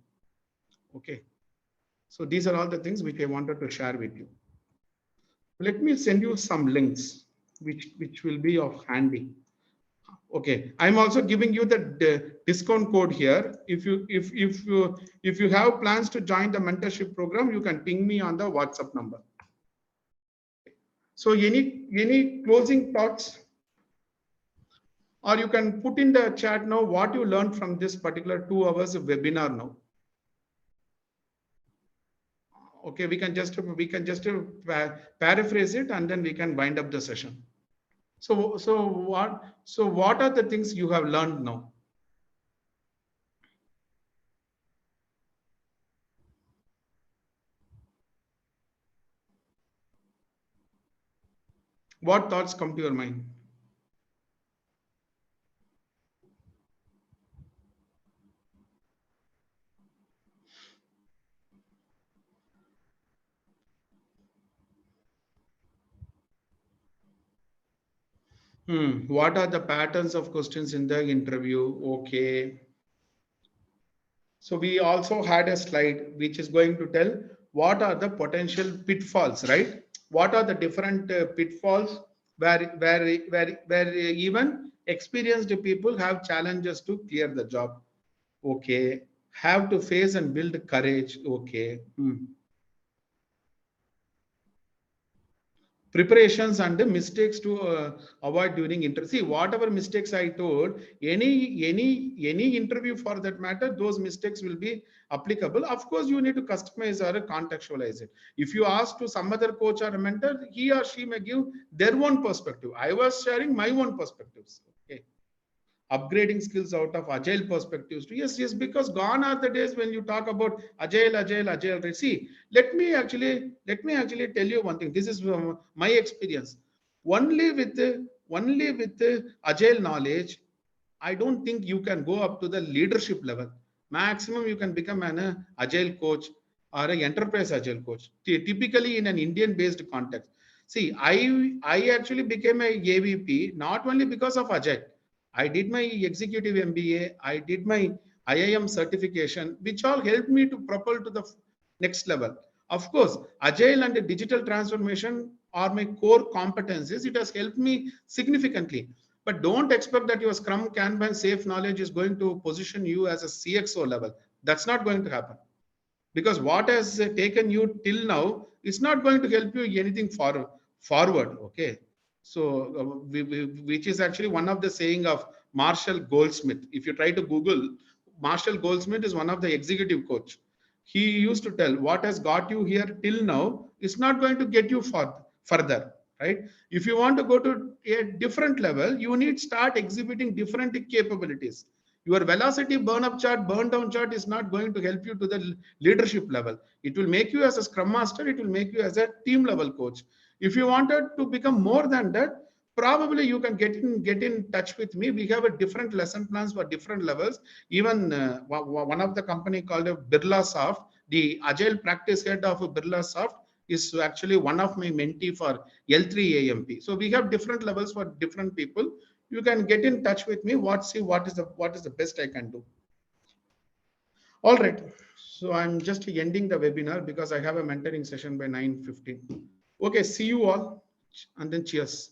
Okay. So these are all the things which I wanted to share with you. Let me send you some links which will be of handy. Okay, I'm also giving you the discount code here. If you have plans to join the mentorship program, you can ping me on the WhatsApp number. So any closing thoughts, or you can put in the chat now what you learned from this particular 2 hours of webinar now. Okay, paraphrase it and then we can wind up the session. So what are the things you have learned now? What thoughts come to your mind? What are the patterns of questions in the interview? Okay. So we also had a slide which is going to tell what are the potential pitfalls, right? What are the different pitfalls where even experienced people have challenges to clear the job. Okay. Have to face and build courage. Okay. Preparations and the mistakes to avoid during interview. See, whatever mistakes I told, any interview for that matter, those mistakes will be applicable. Of course, you need to customize or contextualize it. If you ask to some other coach or a mentor, he or she may give their own perspective. I was sharing my own perspectives. Okay, upgrading skills out of agile perspectives. Yes, because gone are the days when you talk about agile. See, let me actually tell you one thing. This is my experience. Only with the agile knowledge, I don't think you can go up to the leadership level. Maximum you can become an agile coach or an enterprise agile coach, typically in an Indian based context. See, I actually became a AVP not only because of agile. I did my executive MBA, I did my IIM certification, which all helped me to propel to the next level. Of course, agile and digital transformation are my core competencies. It has helped me significantly. But don't expect that your Scrum, Kanban, safe knowledge is going to position you as a CXO level. That's not going to happen, because what has taken you till now is not going to help you anything forward. Okay, so which is actually one of the saying of Marshall Goldsmith. If you try to Google, Marshall Goldsmith is one of the executive coach. He used to tell, what has got you here till now is not going to get you further, right? If you want to go to a different level, you need start exhibiting different capabilities. Your velocity burn up chart, burn down chart is not going to help you to the leadership level. It will make you as a scrum master, it will make you as a team level coach. If you wanted to become more than that, probably you can get in touch with me. We have a different lesson plans for different levels. Even one of the company called Birla Soft, the agile practice head of Birla Soft, is actually one of my mentee for L3 AMP. So we have different levels for different people. You can get in touch with me. What is the best I can do. All right. So I'm just ending the webinar because I have a mentoring session by 9:15. Okay. See you all, and then cheers.